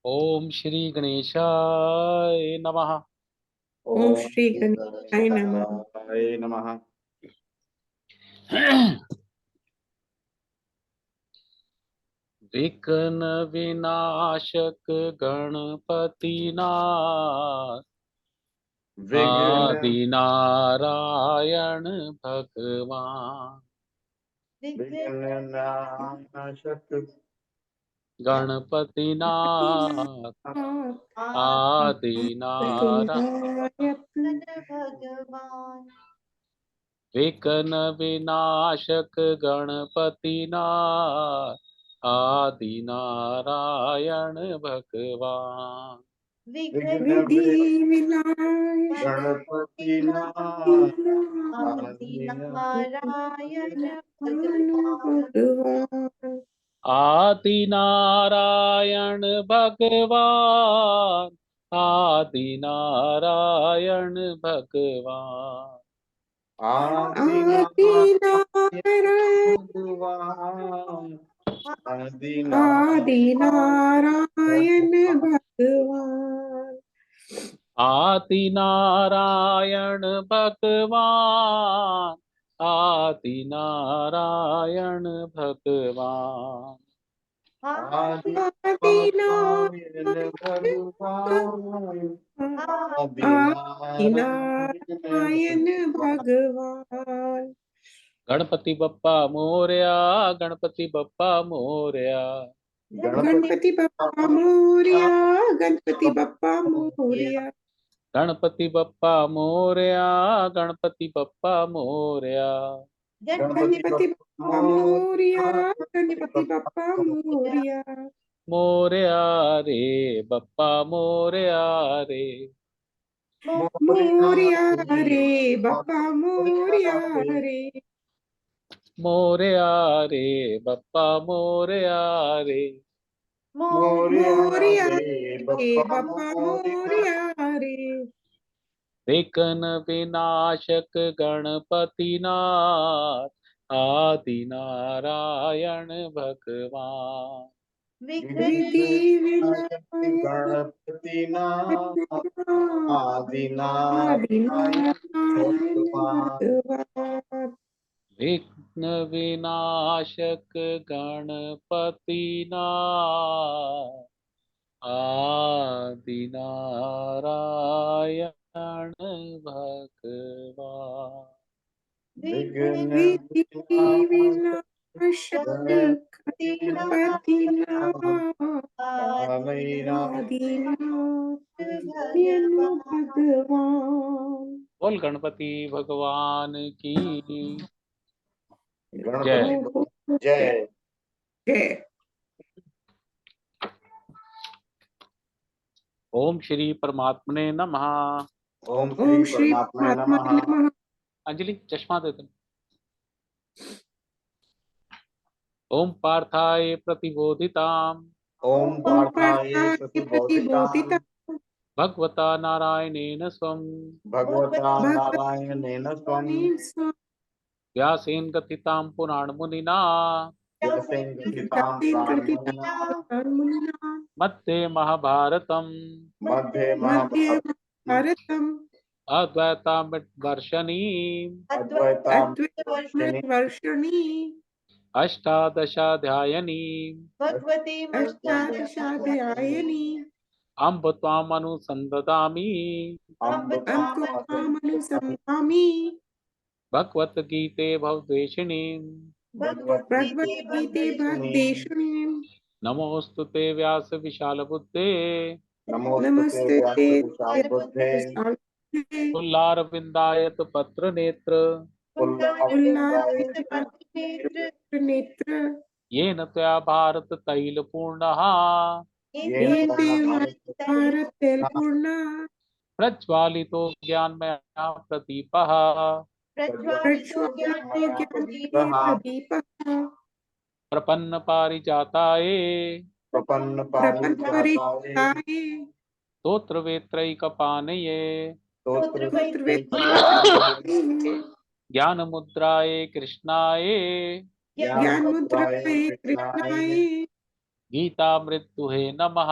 ओम श्री गणेशाय नमः। ओम श्री गणेशाय नमः। विघ्न विनाशक गणपति नाथ आदि नारायण भगवान। गणपति नाथ आदि नारायण भगवान। विघ्न विनाशक गणपति नाथ आदि नारायण भगवान। विधि विनायक गणपति आदि नारायण भगवान। आदि नारायण भगवान। आदि नारायण भगवान। आदि नारायण भगवान। आदि नारायण भगवान। आदि नारायण भगवान। आदि नारायण भगवान। गणपति बप्पा मोरया। गणपति बप्पा मोरया। गणपति बप्पा मोरया। गणपति बप्पा मोरया। गणपति बप्पा मोरया। गणपति बप्पा मोरया। गणपति बप्पा मोरया। गणपति बप्पा मोरया। मोरया रे बप्पा मोरया रे। मोरया रे बप्पा मोरया रे। मोरया रे बप्पा मोरया रे। मोरया रे बप्पा मोरया रे। विघ्न विनाशक गणपति नाथ आदि नारायण भगवान। विधि विनायक गणपति आदि आदि नारायण नारायण भगवान। भगवान। विघ्न विनाशक गणपति नाथ आदि नारायण भगवान। विधि विनाशक गणपति नारायण भगवान। बोल गणपति भगवान की गणपति जय। जय। ओम श्री परमात्मने नमः। ओम ओम श्री श्री परमात्मा परमात्मा नमः। नमः। अंजलि चश्मा दे दे। ओम पार्थाय प्रतिबोधिताम् ओम ओम पार्थाय पार्थाय प्रतिबोधिताम् प्रतिबोधितां भगवता नारायणेन स्वम् भगवता नारायणेन स्वम् भगवतेन व्यासेन गथितां पुराणमुनिना व्यासेन गथितां प्राणमुनिना मुनिना मध्ये महाभारतम् मध्ये मध्ये महाभारतम् भारतम् अद्वैतामृतवर्षिणीम् अद्वैतामृतवर्षिणीम् अद्वैतवर्षिणी अष्टादशाध्यायनीम् अष्टादशाध्यायिनी अम्ब त्वाम् अनुसन्ददामि अहं त्वामनुसन्धामि भगवद्गीते भवद्वेषिणीम् भगवद्गीते भद्देशुनीं। नमोऽस्तु ते व्यास विशालबुद्धे नमस्ते व्यास ते विशाल बुद्धे पुल्लारविन्दायत पत्रनेत्र नेत्र येन त्वया भारत तैलपूर्णः येन ते भारत पूर्ण प्रज्वालितो ज्ञानमया प्रदीपः प्रज्वलितो ज्ञाने प्रदीपः। प्रपन्न पारिजाताय प्रपन्न प्रपन्नपरिताये स्तोत्रवेत्रैकपाणये स्तोत्र स्तोत्र वेद ज्ञान मुद्राए कृष्णाय ज्ञान मुद्राए कृष्णाय गीतामृतुहे नमः।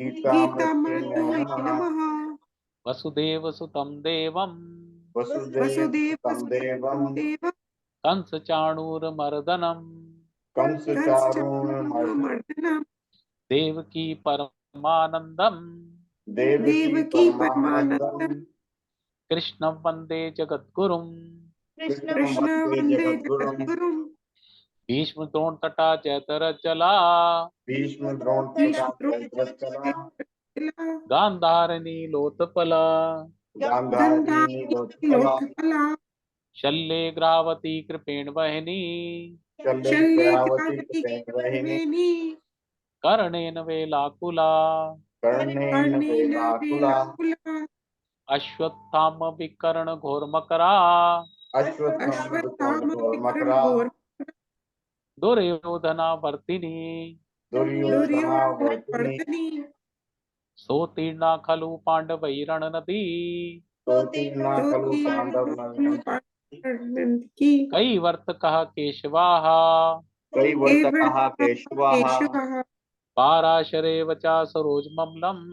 गीता मृत्युहे नमः। वसुदेव सुतं देवं वसुदेव वसुदेव सुतं देवं देव कंस चाणूरमर्दनम् कंस चाणूरमर्दनं मर्दनम देवकी परमानन्दम् देवकी देवकी परमानंदं परमानंदम कृष्णं वन्दे जगद्गुरुम्। कृष्णं कृष्ण वन्दे वंदे जगद्गुरुं जगद्गुरुम भीष्म द्रोण तटा जयतरजला भीष्म द्रोण भीष्म तथा जयद्रथला गान्धारनी लोतपला गांधारी लोकपाला लोकपाला शल्ये ग्रावती कृपेण वहिनी शल्य शल्ये प्रयावती ग्रावती कृपेणवहिनी मेनी कर्णेन वेलाकुला कर्णेन कर्णेन वेलाकुला वेलाकुला अश्वत्थाम विकर्ण घोरमकरा अश्वत्थामा अश्वत्थामा विकर्ण मकरा घोर दुर्योधना वर्तिनी दुर्योधना वर्तिनी वर्तनी सोतीर्णा खलु पांडवैरणनदी सोतीर्णा खलु पांडव की कई वर्तकः केशवाः कई केवल वर्तकः केशवाः केशवः पाराशरेव च सरोजममलम्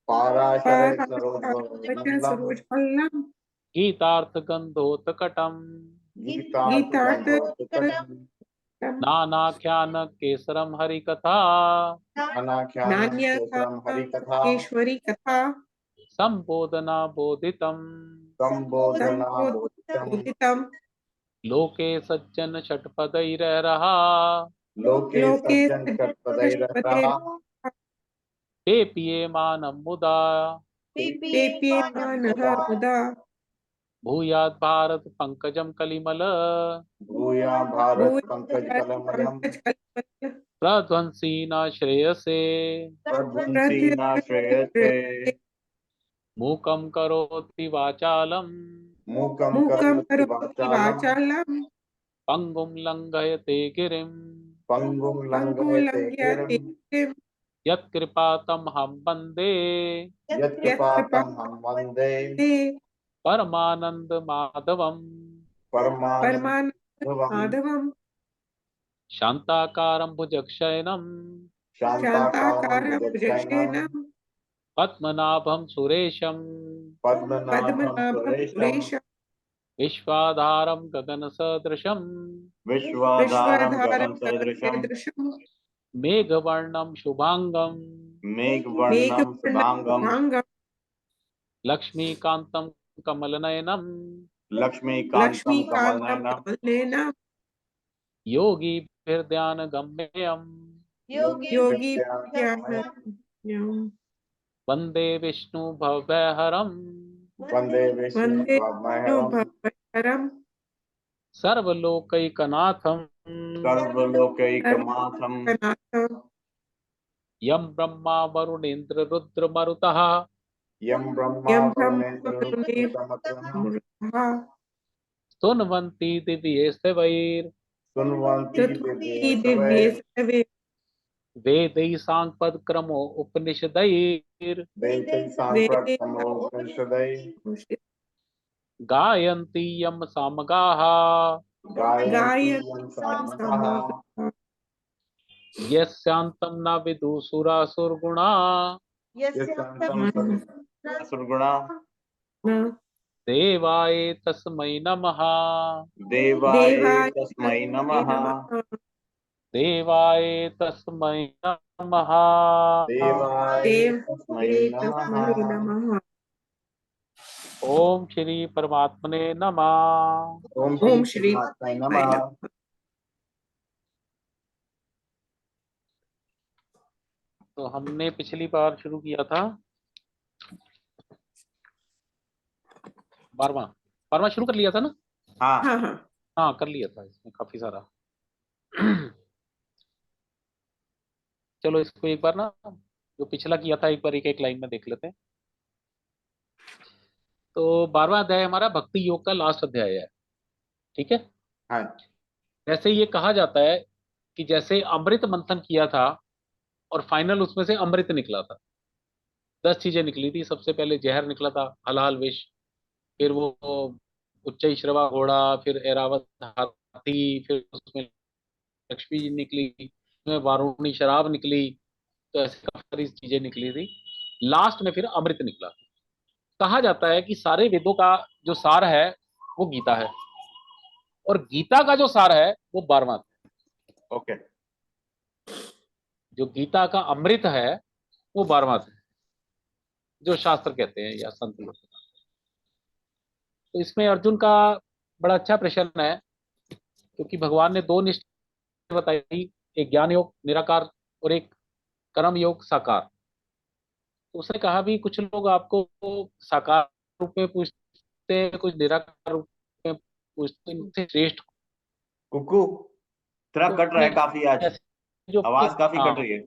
पाराशरे सरोजमण्डलम् सरोजमल्लम गीतार्थगन्धोत्कटम् गीतार्थ गीतार्थगन्धोत्कटम् नानाख्यान केसरम हरिकथा अनाख्यानं नान्य केशरं हरिकथा ईश्वरी कथा संबोधना बोधितम् संबोधना बोधितम् संबोधितम लोके सज्जन षट्पदैरहरः लोके लोके सज्जन षट्पदैरहरः ते पीयमानं मुदा पेप्यमानः मुदा भूयात् भारत पंकजं कलिमल भूया भारत पंकज कलमयम् पंकज कल्पल प्रध्वंसी न श्रेयसे प्रध्वंसीना श्रेयसे मूकं करोति वाचालम् मूकं मूकं करोति करोति वाचालम् वाचालम पंगुं लंघयते गिरिम् पंगुं लंघयते पंगुलंघ्यते गिरिम् यत्कृपातं हम वन्दे यत्कृपातं हम वन्दे परमानंद माधवम् परमानंद परमानन्दं माधवम शान्ताकारं भुजगशयनं शान्ताकारं शांताकारं भुजगशयनं भुजगशयनं पद्मनाभं सुरेशम् पद्मनाभं पद्मनाभं सुरेशं सुरेशं विश्वाधारं गगनसदृशम् विश्वाधारं गगनसदृशं विश्वधारसदृशं मेघवर्णं शुभांगम् मेघवर्णं मेघवर्णं शुभांगं शुभांगं लक्ष्मीकान्तं कमलनयनम् लक्ष्मीकान्तं लक्ष्मीकान्तं कमलनयनं कमलेन योगीभिर्ध्यानगम्यम् योगी वन्दे विष्णु भवभयहरम् वन्दे विष्णु वन्दे भवभयहरं भवभयहरं सर्वलोकैकनाथम् सर्वलोकैकनाथं सर्वलोकनाथं यं ब्रह्मा वरुणेन्द्र रुद्रमरुतः यं ब्रह्मा यं वरुणेन्द्ररुद्रमरुतः ब्रह्मा स्तुन्वन्ति दिव्यैस्तवैर् सुन्वन्ति दिव्ये दिव्ये सर्वे वेदैः साङ्गपदक्रमो उपनिषदैर् दैतै वेदे साम्प्रतमोपनिषदै गायन्ति यं सामगाः गायन्ति यं गायन्ति सामगाः समगाः यस्यान्तं न विदुसुरासुरगुणा यस्यान्तं सदसुरगुणा देवाय तस्मै नमः देवाय देवाय तस्मै नमः देवाय तस्मै नमः देवाय तस्मै देवाय नमः तस्मै नमः। ओम श्री परमात्मने नमः। ओम ओम श्री श्री परमात्माय नमः। तो हमने पिछली बार शुरू किया था 12वां शुरू कर लिया था ना। हाँ हाँ हाँ हाँ कर लिया था, इसमें काफी सारा। चलो इसको एक बार ना जो पिछला किया था एक बार एक एक लाइन में देख लेते हैं। तो 12वां अध्याय हमारा भक्ति योग का लास्ट अध्याय है, ठीक है। हाँ जैसे ये कहा जाता है कि जैसे अमृत मंथन किया था और फाइनल उसमें से अमृत निकला था, 10 चीजें निकली थी। सबसे पहले जहर निकला था, हलाल विष, फिर वो उच्च श्रवा घोड़ा, फिर एरावत हाथी, फिर उसमें लक्ष्मी जी निकली, उसमें वारुणी शराब निकली। तो ऐसे काफी सारी चीजें निकली थी। लास्ट में फिर अमृत निकला। कहा जाता है कि सारे वेदों का जो सार है वो गीता है, और गीता का जो सार है वो 12वां। ओके। जो गीता का अमृत है वो 12वां, जो शास्त्र कहते हैं या संत लोग। तो इसमें अर्जुन का बड़ा अच्छा प्रश्न है, क्योंकि भगवान ने दो निष्ठा बताई, एक ज्ञान योग निराकार और एक कर्म योग साकार। तो उसने कहा भी कुछ लोग आपको साकार रूप में पूछते हैं, कुछ निराकार रूप में पूछते हैं, इनसे श्रेष्ठ कुकू तेरा तो कट रहा है काफी आज, ऐसे जो आवाज काफी कट हाँ, रही है।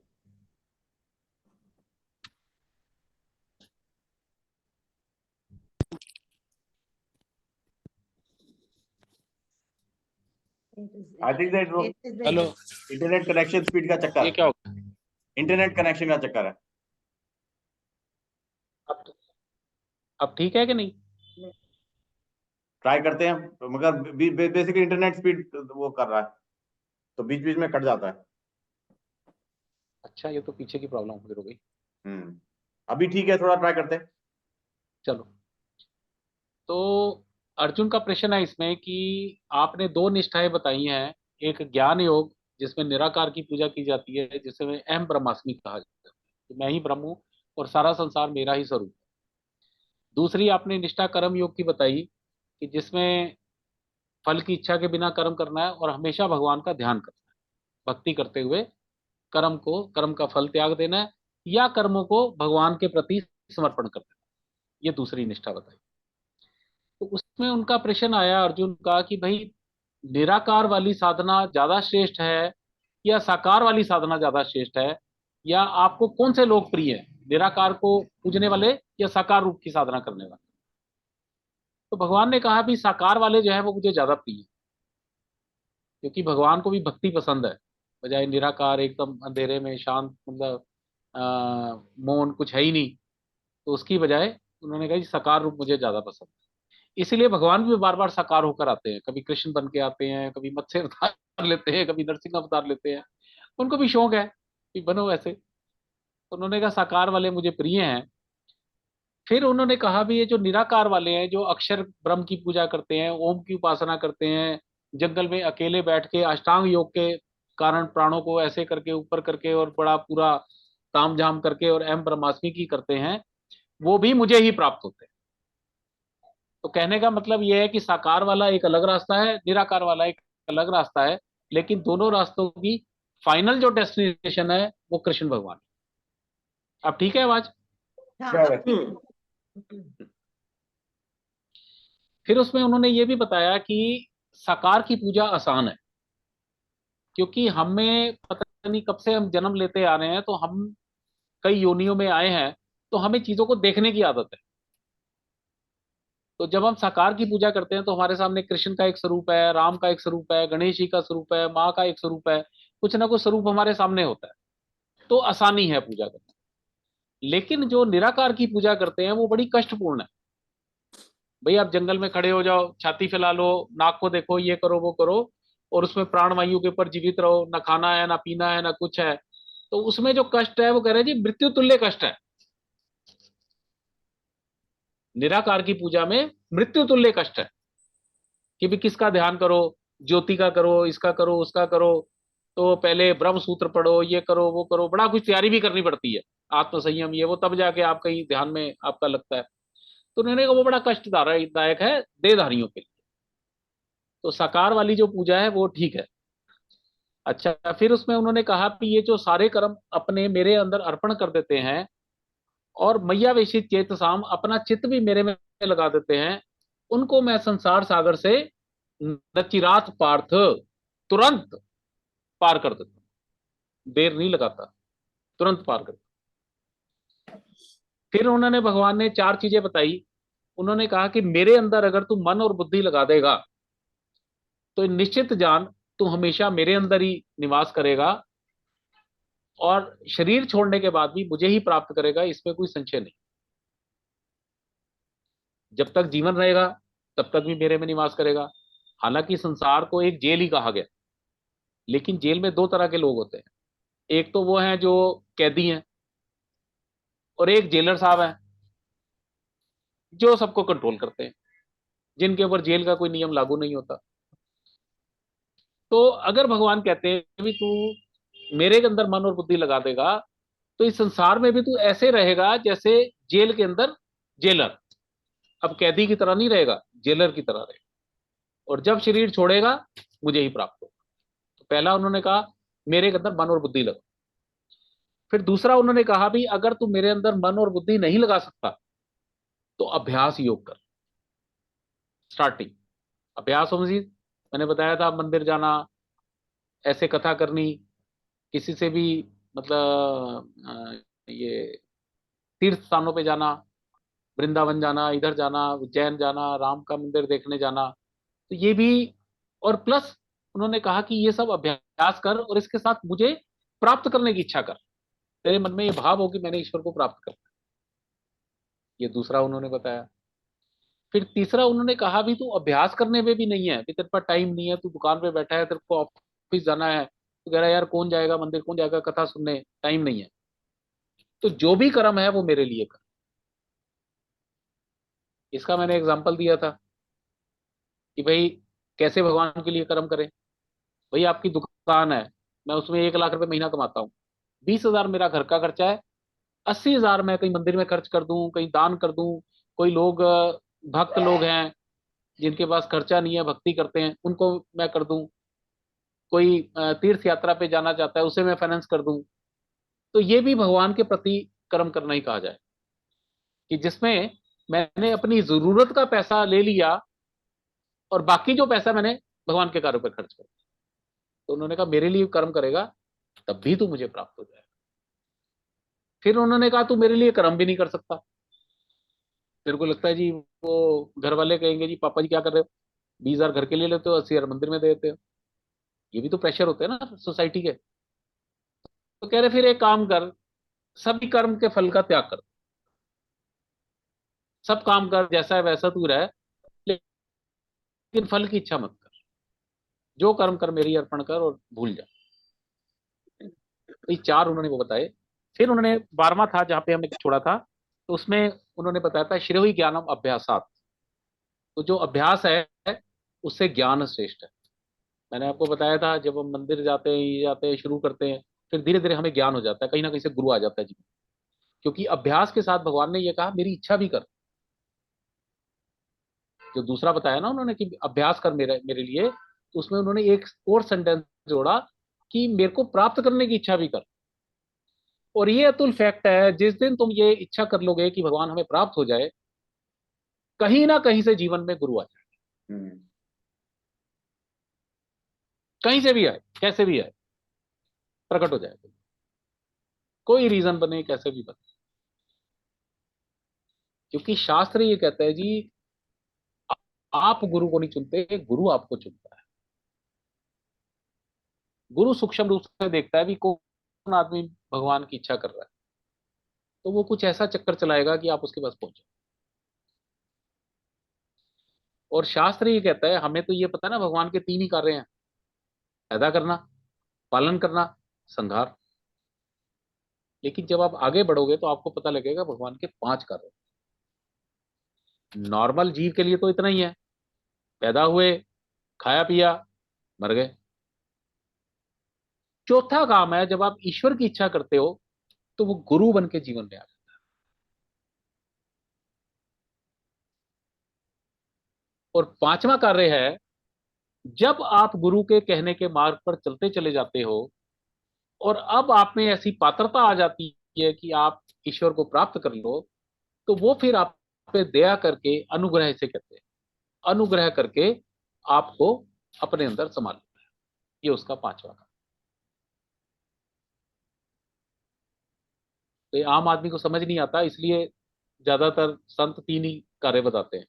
आई थिंक दैट वो हेलो, इंटरनेट कनेक्शन स्पीड का चक्कर ये है, क्या होगा? इंटरनेट कनेक्शन का चक्कर है। अब अब ठीक है कि नहीं? ट्राई करते हैं तो, मगर बेसिकली इंटरनेट स्पीड वो कर रहा है, तो बीच बीच में कट जाता है। अच्छा, ये तो पीछे की प्रॉब्लम हो गई। अभी ठीक है, थोड़ा ट्राई करते हैं। चलो, तो अर्जुन का प्रश्न है इसमें कि आपने दो निष्ठाएं बताई हैं, एक ज्ञान योग जिसमें निराकार की पूजा की जाती है, जिसमें अहम ब्रह्मास्मि कहा जाता है कि मैं ही ब्रह्म हूं और सारा संसार मेरा ही स्वरूप है। दूसरी आपने निष्ठा कर्म योग की बताई कि जिसमें फल की इच्छा के बिना कर्म करना है और हमेशा भगवान का ध्यान करना है, भक्ति करते हुए कर्म का फल त्याग देना है, या कर्मों को भगवान के प्रति समर्पण कर देना। ये दूसरी निष्ठा बताई। तो उसमें उनका प्रश्न आया अर्जुन का कि भाई, निराकार वाली साधना ज्यादा श्रेष्ठ है या साकार वाली साधना ज्यादा श्रेष्ठ है, या आपको कौन से लोग प्रिय है, निराकार को पूजने वाले या साकार रूप की साधना करने वाले? तो भगवान ने कहा भी साकार वाले जो है वो मुझे ज्यादा प्रिय है, क्योंकि भगवान को भी भक्ति पसंद है, बजाय निराकार एकदम अंधेरे में शांत, मतलब मौन, कुछ है ही नहीं। तो उसकी बजाय उन्होंने कहा कि साकार रूप मुझे ज्यादा पसंद है। इसीलिए भगवान भी बार बार साकार होकर आते हैं, कभी कृष्ण बन के आते हैं, कभी मत्स्य अवतार लेते हैं, कभी नरसिंह अवतार लेते हैं। उनको भी शौक है कि बनो ऐसे। तो उन्होंने कहा साकार वाले मुझे प्रिय हैं। फिर उन्होंने कहा भी ये जो निराकार वाले हैं, जो अक्षर ब्रह्म की पूजा करते हैं, ओम की उपासना करते हैं, जंगल में अकेले बैठ के अष्टांग योग के कारण प्राणों को ऐसे करके ऊपर करके और बड़ा पूरा तामझाम करके और अहम ब्रह्मास्मि की करते हैं, वो भी मुझे ही प्राप्त होते हैं। तो कहने का मतलब यह है कि साकार वाला एक अलग रास्ता है, निराकार वाला एक अलग रास्ता है, लेकिन दोनों रास्तों की फाइनल जो डेस्टिनेशन है वो कृष्ण भगवान। अब ठीक है आवाज? फिर उसमें उन्होंने ये भी बताया कि साकार की पूजा आसान है, क्योंकि हमें पता नहीं कब से हम जन्म लेते आ रहे हैं, तो हम कई योनियों में आए हैं, तो हमें चीजों को देखने की आदत है। तो जब हम साकार की पूजा करते हैं तो हमारे सामने कृष्ण का एक स्वरूप है, राम का एक स्वरूप है, गणेश जी का स्वरूप है, माँ का एक स्वरूप है, कुछ ना कुछ स्वरूप हमारे सामने होता है। तो आसानी है पूजा करना। लेकिन जो निराकार की पूजा करते हैं वो बड़ी कष्टपूर्ण है। भाई, आप जंगल में खड़े हो जाओ, छाती फैला लो, नाक को देखो, ये करो वो करो, और उसमें प्राण वायु के ऊपर जीवित रहो, ना खाना है ना पीना है ना कुछ है। तो उसमें जो कष्ट है वो कह रहे हैं जी मृत्यु तुल्य कष्ट है। निराकार की पूजा में मृत्यु तुल्य कष्ट है कि भी किसका ध्यान करो, ज्योति का करो, इसका करो, उसका करो। तो पहले ब्रह्म सूत्र पढ़ो, ये करो वो करो, बड़ा कुछ तैयारी भी करनी पड़ती है, आत्म संयम ये वो, तब जाके आप कहीं ध्यान में आपका लगता है। तो उन्होंने कहा वो बड़ा कष्टदायक है देहधारियों के लिए। तो साकार वाली जो पूजा है वो ठीक है। अच्छा, फिर उसमें उन्होंने कहा कि ये जो सारे कर्म अपने मेरे अंदर अर्पण कर देते हैं और मैया वेशित चेतसाम, अपना चित्त भी मेरे में लगा देते हैं, उनको मैं संसार सागर से नचिरात पार्थ तुरंत पार कर देता हूं, देर नहीं लगाता, तुरंत पार कर। फिर उन्होंने भगवान ने चार चीजें बताई। उन्होंने कहा कि मेरे अंदर अगर तू मन और बुद्धि लगा देगा तो निश्चित जान तू हमेशा मेरे अंदर ही निवास करेगा, और शरीर छोड़ने के बाद भी मुझे ही प्राप्त करेगा, इसमें कोई संशय नहीं। जब तक जीवन रहेगा तब तक भी मेरे में निवास करेगा। हालांकि संसार को एक जेल ही कहा गया, लेकिन जेल में दो तरह के लोग होते हैं। एक तो वो हैं जो कैदी हैं, और एक जेलर साहब हैं जो सबको कंट्रोल करते हैं, जिनके ऊपर जेल का कोई नियम लागू नहीं होता। तो अगर भगवान कहते हैं भी तू मेरे के अंदर मन और बुद्धि लगा देगा, तो इस संसार में भी तू ऐसे रहेगा जैसे जेल के अंदर जेलर। अब कैदी की तरह नहीं रहेगा, जेलर की तरह रहेगा। और जब शरीर छोड़ेगा मुझे ही प्राप्त होगा। तो पहला उन्होंने कहा मेरे के अंदर मन और बुद्धि लगा। फिर दूसरा उन्होंने कहा भी अगर तू मेरे अंदर मन और बुद्धि नहीं लगा सकता तो अभ्यास योग कर। स्टार्टिंग अभ्यास हो मजीद, मैंने बताया था मंदिर जाना, ऐसे कथा करनी, किसी से भी मतलब ये तीर्थ स्थानों पे जाना, वृंदावन जाना, इधर जाना, उज्जैन जाना, राम का मंदिर देखने जाना, तो ये भी। और प्लस उन्होंने कहा कि ये सब अभ्यास कर और इसके साथ मुझे प्राप्त करने की इच्छा कर। तेरे मन में ये भाव हो कि मैंने ईश्वर को प्राप्त करना। ये दूसरा उन्होंने बताया। फिर तीसरा उन्होंने कहा भी तू अभ्यास करने में भी नहीं है, भी तेरे पास टाइम नहीं है, तू दुकान पे बैठा है, तेरे को ऑफिस जाना है, तो कह रहा है यार कौन जाएगा मंदिर, कौन जाएगा कथा सुनने, टाइम नहीं है। तो जो भी कर्म है वो मेरे लिए कर। इसका मैंने एग्जाम्पल दिया था कि भाई कैसे भगवान के लिए कर्म करें। भाई आपकी दुकान है, मैं उसमें 1 लाख रुपए महीना कमाता हूँ, 20,000 मेरा घर का खर्चा है, 80,000 मैं कहीं मंदिर में खर्च कर दूं, कहीं दान कर दूं। कोई लोग भक्त लोग हैं जिनके पास खर्चा नहीं है, भक्ति करते हैं, उनको मैं कर दूं। कोई तीर्थ यात्रा पे जाना चाहता है, उसे मैं फाइनेंस कर दूं। तो ये भी भगवान के प्रति कर्म करना ही कहा जाए, कि जिसमें मैंने अपनी जरूरत का पैसा ले लिया और बाकी जो पैसा मैंने भगवान के कार्यों पर खर्च कर दिया। तो उन्होंने कहा मेरे लिए कर्म करेगा तब भी तू मुझे प्राप्त हो जाएगा। फिर उन्होंने कहा तू मेरे लिए कर्म भी नहीं कर सकता। तेरे को लगता है जी वो घर वाले कहेंगे जी पापा जी क्या कर रहे हो, 20,000 घर के लिए लेते हो, 80,000 मंदिर में दे देते हो। ये भी तो प्रेशर होते हैं ना सोसाइटी के। तो कह रहे फिर एक काम कर, सभी कर्म के फल का त्याग कर। सब काम कर जैसा है वैसा तू रह, लेकिन फल की इच्छा मत कर। जो कर्म कर मेरी अर्पण कर और भूल जा। तो ये चार उन्होंने वो बताए। फिर उन्होंने 12वां था जहां पे हमने छोड़ा था, तो उसमें उन्होंने बताया था श्रेय ज्ञानम अभ्यासात। तो जो अभ्यास है उससे ज्ञान श्रेष्ठ है। मैंने आपको बताया था जब हम मंदिर जाते हैं, ये जाते हैं, शुरू करते हैं, फिर धीरे धीरे हमें ज्ञान हो जाता है, कहीं ना कहीं से गुरु आ जाता है जीवन। क्योंकि अभ्यास के साथ भगवान ने ये कहा मेरी इच्छा भी कर। जो दूसरा बताया ना उन्होंने कि अभ्यास कर मेरे मेरे लिए, तो उसमें उन्होंने एक और सेंटेंस जोड़ा कि मेरे को प्राप्त करने की इच्छा भी कर। और ये अतुल फैक्ट है, जिस दिन तुम ये इच्छा कर लोगे कि भगवान हमें प्राप्त हो जाए, कहीं ना कहीं से जीवन में गुरु आ जाए। हम्म। कहीं से भी आए, कैसे भी आए, प्रकट हो जाए। कोई रीजन बने, कैसे भी बने। क्योंकि शास्त्र ये कहता है जी आप गुरु को नहीं चुनते, गुरु आपको चुनता है। गुरु सूक्ष्म रूप से देखता है भी कौन आदमी भगवान की इच्छा कर रहा है, तो वो कुछ ऐसा चक्कर चलाएगा कि आप उसके पास पहुंचे। और शास्त्र ये कहता है, हमें तो ये पता है ना भगवान के 3 ही कार्य हैं, पैदा करना, पालन करना, संहार। लेकिन जब आप आगे बढ़ोगे तो आपको पता लगेगा भगवान के 5 कार्य। नॉर्मल जीव के लिए तो इतना ही है, पैदा हुए, खाया पिया, मर गए। चौथा काम है जब आप ईश्वर की इच्छा करते हो, तो वो गुरु बन के जीवन में आ जाए। और 5वां कार्य है, जब आप गुरु के कहने के मार्ग पर चलते चले जाते हो और अब आप में ऐसी पात्रता आ जाती है कि आप ईश्वर को प्राप्त कर लो, तो वो फिर आप पे दया करके, अनुग्रह से कहते हैं, अनुग्रह करके आपको अपने अंदर संभाल लेता है। ये उसका 5वां काम। तो ये आम आदमी को समझ नहीं आता, इसलिए ज्यादातर संत 3 ही कार्य बताते हैं।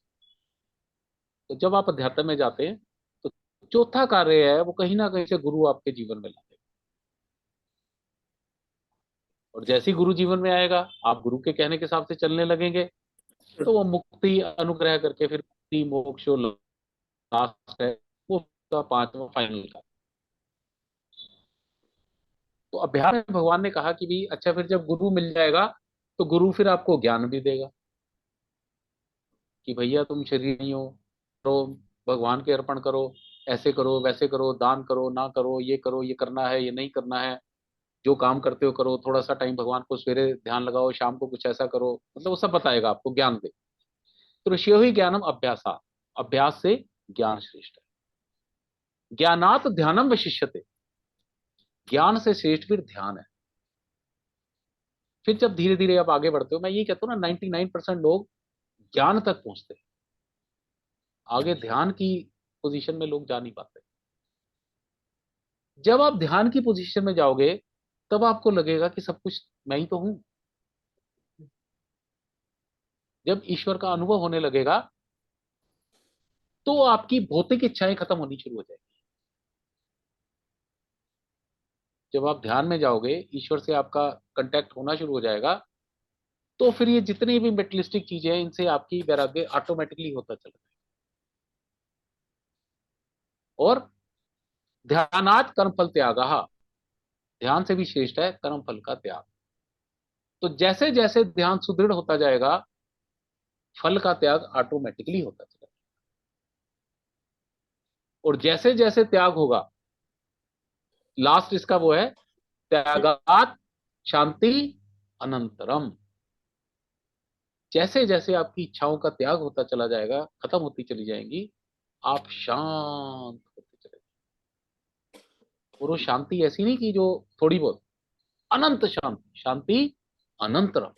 तो जब आप अध्यात्म में जाते हैं तो चौथा कार्य है वो कहीं ना कहीं से गुरु आपके जीवन में लाते हैं। और जैसे ही गुरु जीवन में आएगा, आप गुरु के कहने के हिसाब से चलने लगेंगे, तो वो मुक्ति अनुग्रह करके फिर मुक्ति मोक्ष जो लास्ट है वो उसका पांचवा फाइनल का। तो अभ्यास में भगवान ने कहा कि भी अच्छा, फिर जब गुरु मिल जाएगा तो गुरु फिर आपको ज्ञान भी देगा कि भैया तुम शरीर नहीं हो, तो भगवान के अर्पण करो, ऐसे करो वैसे करो, दान करो ना करो, ये करना है ये नहीं करना है, जो काम करते हो करो, थोड़ा सा टाइम भगवान को सवेरे ध्यान लगाओ, शाम को कुछ ऐसा करो, मतलब वो सब बताएगा आपको, ज्ञान दे। तो ऋषियो ही ज्ञानम अभ्यासा, अभ्यास से ज्ञान श्रेष्ठ है। ज्ञानात ध्यानम वशिष्यते, ज्ञान से श्रेष्ठ फिर ध्यान है। फिर जब धीरे धीरे आप आगे बढ़ते हो, मैं ये कहता हूँ ना 99% लोग ज्ञान तक पहुंचते हैं, आगे ध्यान की पोजीशन में लोग जा नहीं पाते। जब आप ध्यान की पोजीशन में जाओगे तब आपको लगेगा कि सब कुछ मैं ही तो हूं। जब ईश्वर का अनुभव होने लगेगा तो आपकी भौतिक इच्छाएं खत्म होनी शुरू हो जाएगी। जब आप ध्यान में जाओगे, ईश्वर से आपका कांटेक्ट होना शुरू हो जाएगा, तो फिर ये जितनी भी मेटलिस्टिक चीजें हैं इनसे आपकी वैराग्य ऑटोमेटिकली होता चला जाएगा। और ध्यानात कर्म फल त्याग, ध्यान से भी श्रेष्ठ है कर्म फल का त्याग। तो जैसे जैसे ध्यान सुदृढ़ होता जाएगा, फल का त्याग ऑटोमेटिकली होता चला जाएगा। और जैसे जैसे त्याग होगा, लास्ट इसका वो है त्यागात शांति अनंतरम। जैसे जैसे आपकी इच्छाओं का त्याग होता चला जाएगा, खत्म होती चली जाएंगी, आप शांत होते चले जाएंगे। और वो शांति ऐसी नहीं कि जो थोड़ी बहुत, अनंत शांति, शांति अनंतरम।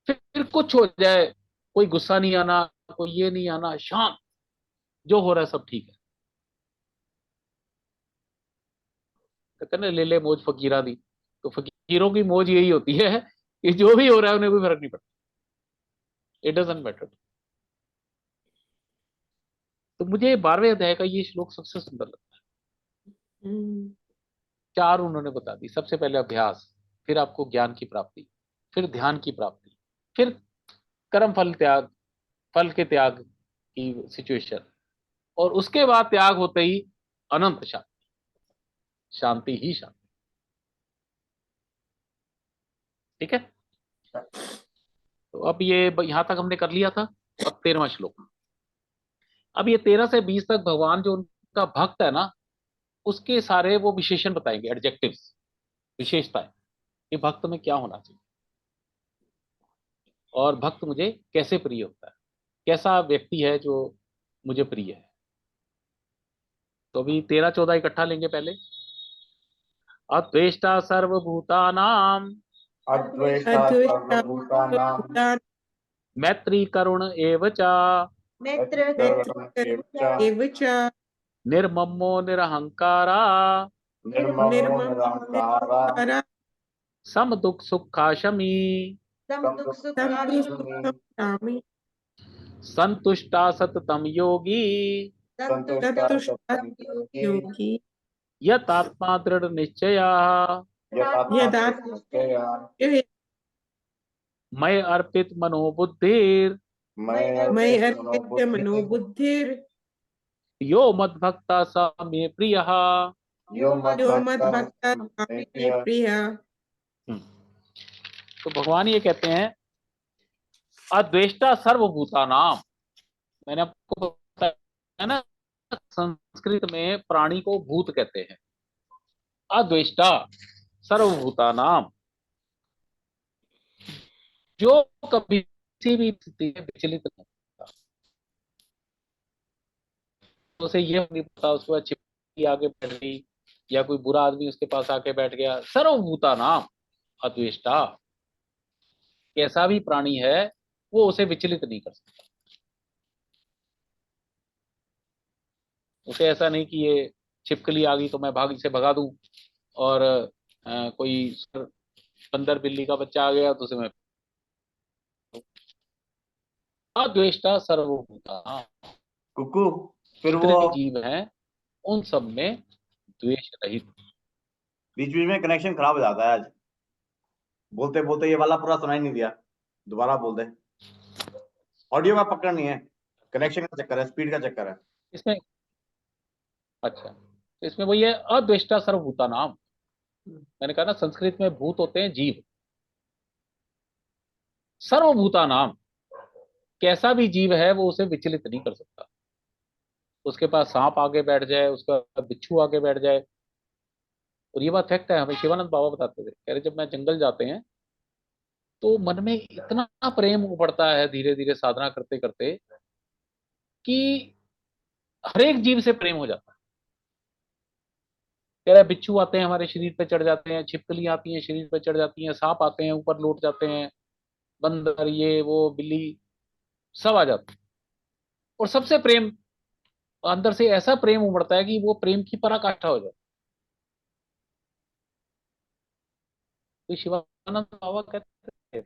फिर कुछ हो जाए, कोई गुस्सा नहीं आना, कोई ये नहीं आना, शांत, जो हो रहा है सब ठीक है। कहते ना ले ले मौज फकीरा दी, तो फकीरों की मौज यही होती है कि जो भी हो रहा है उन्हें कोई फर्क नहीं पड़ता, इट डजंट मैटर। तो मुझे 12वें अध्याय का ये श्लोक सबसे सुंदर लगता है। चार उन्होंने बता दी, सबसे पहले अभ्यास, फिर आपको ज्ञान की प्राप्ति, फिर ध्यान की प्राप्ति, फिर कर्म फल त्याग, फल के त्याग की सिचुएशन, और उसके बाद त्याग होते ही अनंत शांति, शांति ही शांति। ठीक है, तो अब ये यहां तक हमने कर लिया था। अब 13वां श्लोक। अब ये 13 से 20 तक भगवान जो उनका भक्त है ना, उसके सारे वो विशेषण बताएंगे, एडजेक्टिव्स, विशेषताएं, कि भक्त में क्या होना चाहिए और भक्त मुझे कैसे प्रिय होता है, कैसा व्यक्ति है जो मुझे प्रिय है। तो अभी 13-14 इकट्ठा लेंगे पहले। अद्वेष्टा सर्वभूतानां, अद्वेष्टा सर्वभूतानां, मैत्री करुण एव च, मैत्रीकरुण एव च, एव च निर्ममो निरहंकारा, निर्ममो निरहंकारा, सम दुख सुखाशमी, समदुःखसुखक्षमी, संतुष्टामि संतुष्टा सततम योगी, संतुष्टा संतुष्टा सततं योगी, योगी यतात्मा दृढ़ निश्चया, यथात्मा यदा निश्चया, मय अर्पित मनोबुद्धिर, मयि मयि अर्पित अर्पित मनोबुद्धिः, मनोबुद्धिर् यो मद्भक्ता स मे प्रियः। यो यो मद्भक्तः मद्भक्तः मे मे प्रियः। तो भगवान ये कहते हैं अद्वेष्टा सर्वभूतानाम। मैंने आपको बताया ना, संस्कृत में प्राणी को भूत कहते हैं। अद्वेष्टा सर्वभूतानाम, जो कभी किसी भी स्थिति में विचलित नहीं होता, उसे ये नहीं पता उसके बाद छिपकली आगे बैठ गई या कोई बुरा आदमी उसके पास आके बैठ गया। सर्वभूतानाम अद्वेष्टा, कैसा भी प्राणी है वो उसे विचलित नहीं कर सकता। उसे ऐसा नहीं कि ये छिपकली आ गई तो मैं भाग से भगा दूं, और कोई बंदर बिल्ली का बच्चा आ गया तो उसे मैं, अद्वेष्टा सर्वभूता, कुकू, फिर वो जितने भी जीव हैं उन सब में द्वेष रहित। बीच बीच में कनेक्शन खराब हो जाता है आज। बोलते बोलते ये वाला पूरा सुनाई नहीं दिया, दोबारा बोल दे। ऑडियो का पकड़ नहीं है, कनेक्शन का चक्कर है, स्पीड का चक्कर है। इसमें अच्छा, तो इसमें वही है, अद्वेष्टा सर्वभूता नाम। मैंने कहा ना, संस्कृत में भूत होते हैं जीव, सर्वभूता नाम। कैसा भी जीव है वो उसे विचलित नहीं कर सकता। उसके पास सांप आगे बैठ जाए, उसका बिच्छू आगे बैठ जाए। और ये बात फैक्ट है, हमें शिवानंद बाबा बताते थे, कह रहे जब मैं जंगल जाते हैं तो मन में इतना प्रेम उमड़ता है धीरे धीरे साधना करते करते, कि हर एक जीव से प्रेम हो जाता है। कह रहे बिच्छू आते हैं हमारे शरीर पे चढ़ जाते हैं, छिपकलियां आती हैं शरीर पे चढ़ जाती हैं, सांप आते हैं ऊपर लौट जाते हैं, बंदर ये वो बिल्ली सब आ जाते हैं। और सबसे प्रेम, अंदर से ऐसा प्रेम उमड़ता है कि वो प्रेम की पराकाष्ठा हो जाती है। तो शिवानंद बाबा कहते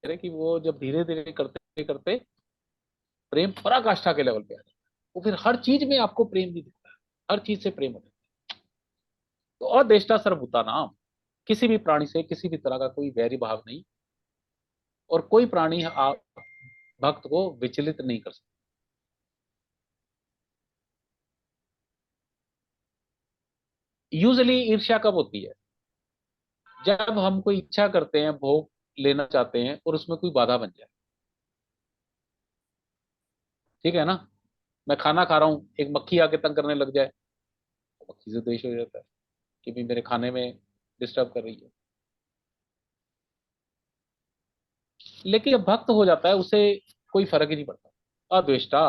हैं कि वो जब धीरे धीरे करते करते प्रेम पराकाष्ठा के लेवल पे आ जाता है, वो फिर हर चीज में आपको प्रेम भी दिखता है, हर चीज से प्रेम होता है। तो अदेष्टा सर्वभूता नाम, किसी भी प्राणी से किसी भी तरह का कोई वैरी भाव नहीं, और कोई प्राणी आप भक्त को विचलित नहीं कर सकता। यूजली ईर्ष्या कब होती है? जब हम कोई इच्छा करते हैं, भोग लेना चाहते हैं और उसमें कोई बाधा बन जाए। ठीक है ना, मैं खाना खा रहा हूं, एक मक्खी आके तंग करने लग जाए, तो मक्खी से द्वेष हो जाता है कि भी मेरे खाने में डिस्टर्ब कर रही है। लेकिन जब भक्त हो जाता है उसे कोई फर्क ही नहीं पड़ता। अद्वेष्टा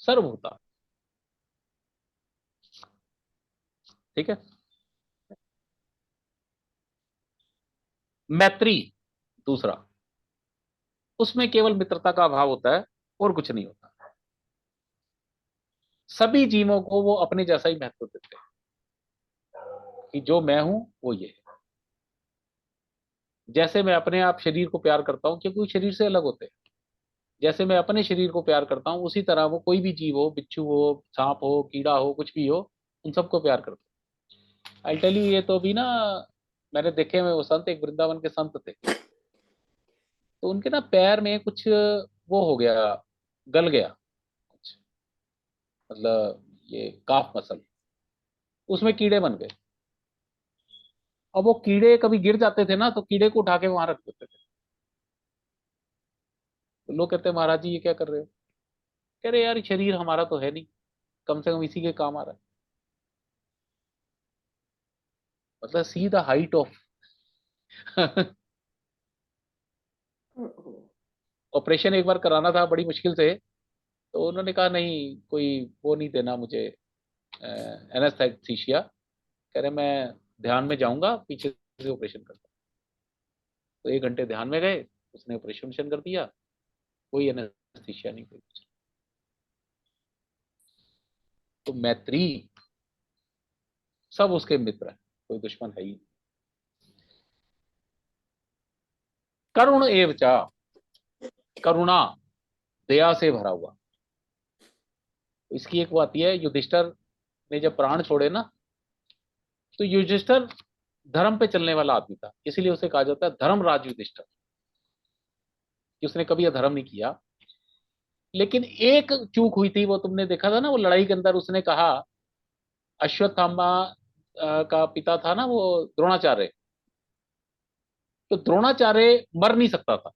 सर्वभूता। ठीक है। मैत्री दूसरा, उसमें केवल मित्रता का अभाव होता है और कुछ नहीं होता। सभी जीवों को वो अपने जैसा ही महत्व देते हैं, कि जो मैं हूं वो ये है। जैसे मैं अपने आप शरीर को प्यार करता हूं, क्योंकि शरीर से अलग होते हैं, जैसे मैं अपने शरीर को प्यार करता हूं उसी तरह वो कोई भी जीव हो, बिच्छू हो, सांप हो, कीड़ा हो, कुछ भी हो, उन सबको प्यार करता हूं। आई टेल यू, ये तो भी ना, मैंने देखे हुए वो संत, एक वृंदावन के संत थे, तो उनके ना पैर में कुछ वो हो गया, गल गया कुछ, मतलब ये काफ मसल, उसमें कीड़े बन गए। अब वो कीड़े कभी गिर जाते थे ना, तो कीड़े को उठा के वहां रख देते थे। तो लोग कहते हैं महाराज जी ये क्या कर रहे हो? कह रहे यार शरीर हमारा तो है नहीं, कम से कम इसी के काम आ रहा है। मतलब see the height of operation एक बार कराना था बड़ी मुश्किल से, तो उन्होंने कहा नहीं, कोई वो नहीं देना मुझे एनेस्थीसिया। कह रहे मैं ध्यान में जाऊंगा, पीछे से ऑपरेशन करता। तो 1 घंटे ध्यान में गए, उसने ऑपरेशन कर दिया, कोई एनेस्थीसिया नहीं, कोई कुछ। तो मैत्री, सब उसके मित्र हैं, कोई दुश्मन है ही नहीं। करुण एवचा, करुणा, दया से भरा हुआ। तो इसकी एक वो आती है, युधिष्ठर ने जब प्राण छोड़े ना, तो युधिष्ठर धर्म पे चलने वाला आदमी था, इसीलिए उसे कहा जाता है धर्मराज युधिष्ठर, कि उसने कभी अधर्म नहीं किया। लेकिन एक चूक हुई थी, वो तुमने देखा था ना, वो लड़ाई के अंदर उसने कहा, अश्वत्थामा का पिता था ना वो, द्रोणाचार्य, तो द्रोणाचार्य मर नहीं सकता था,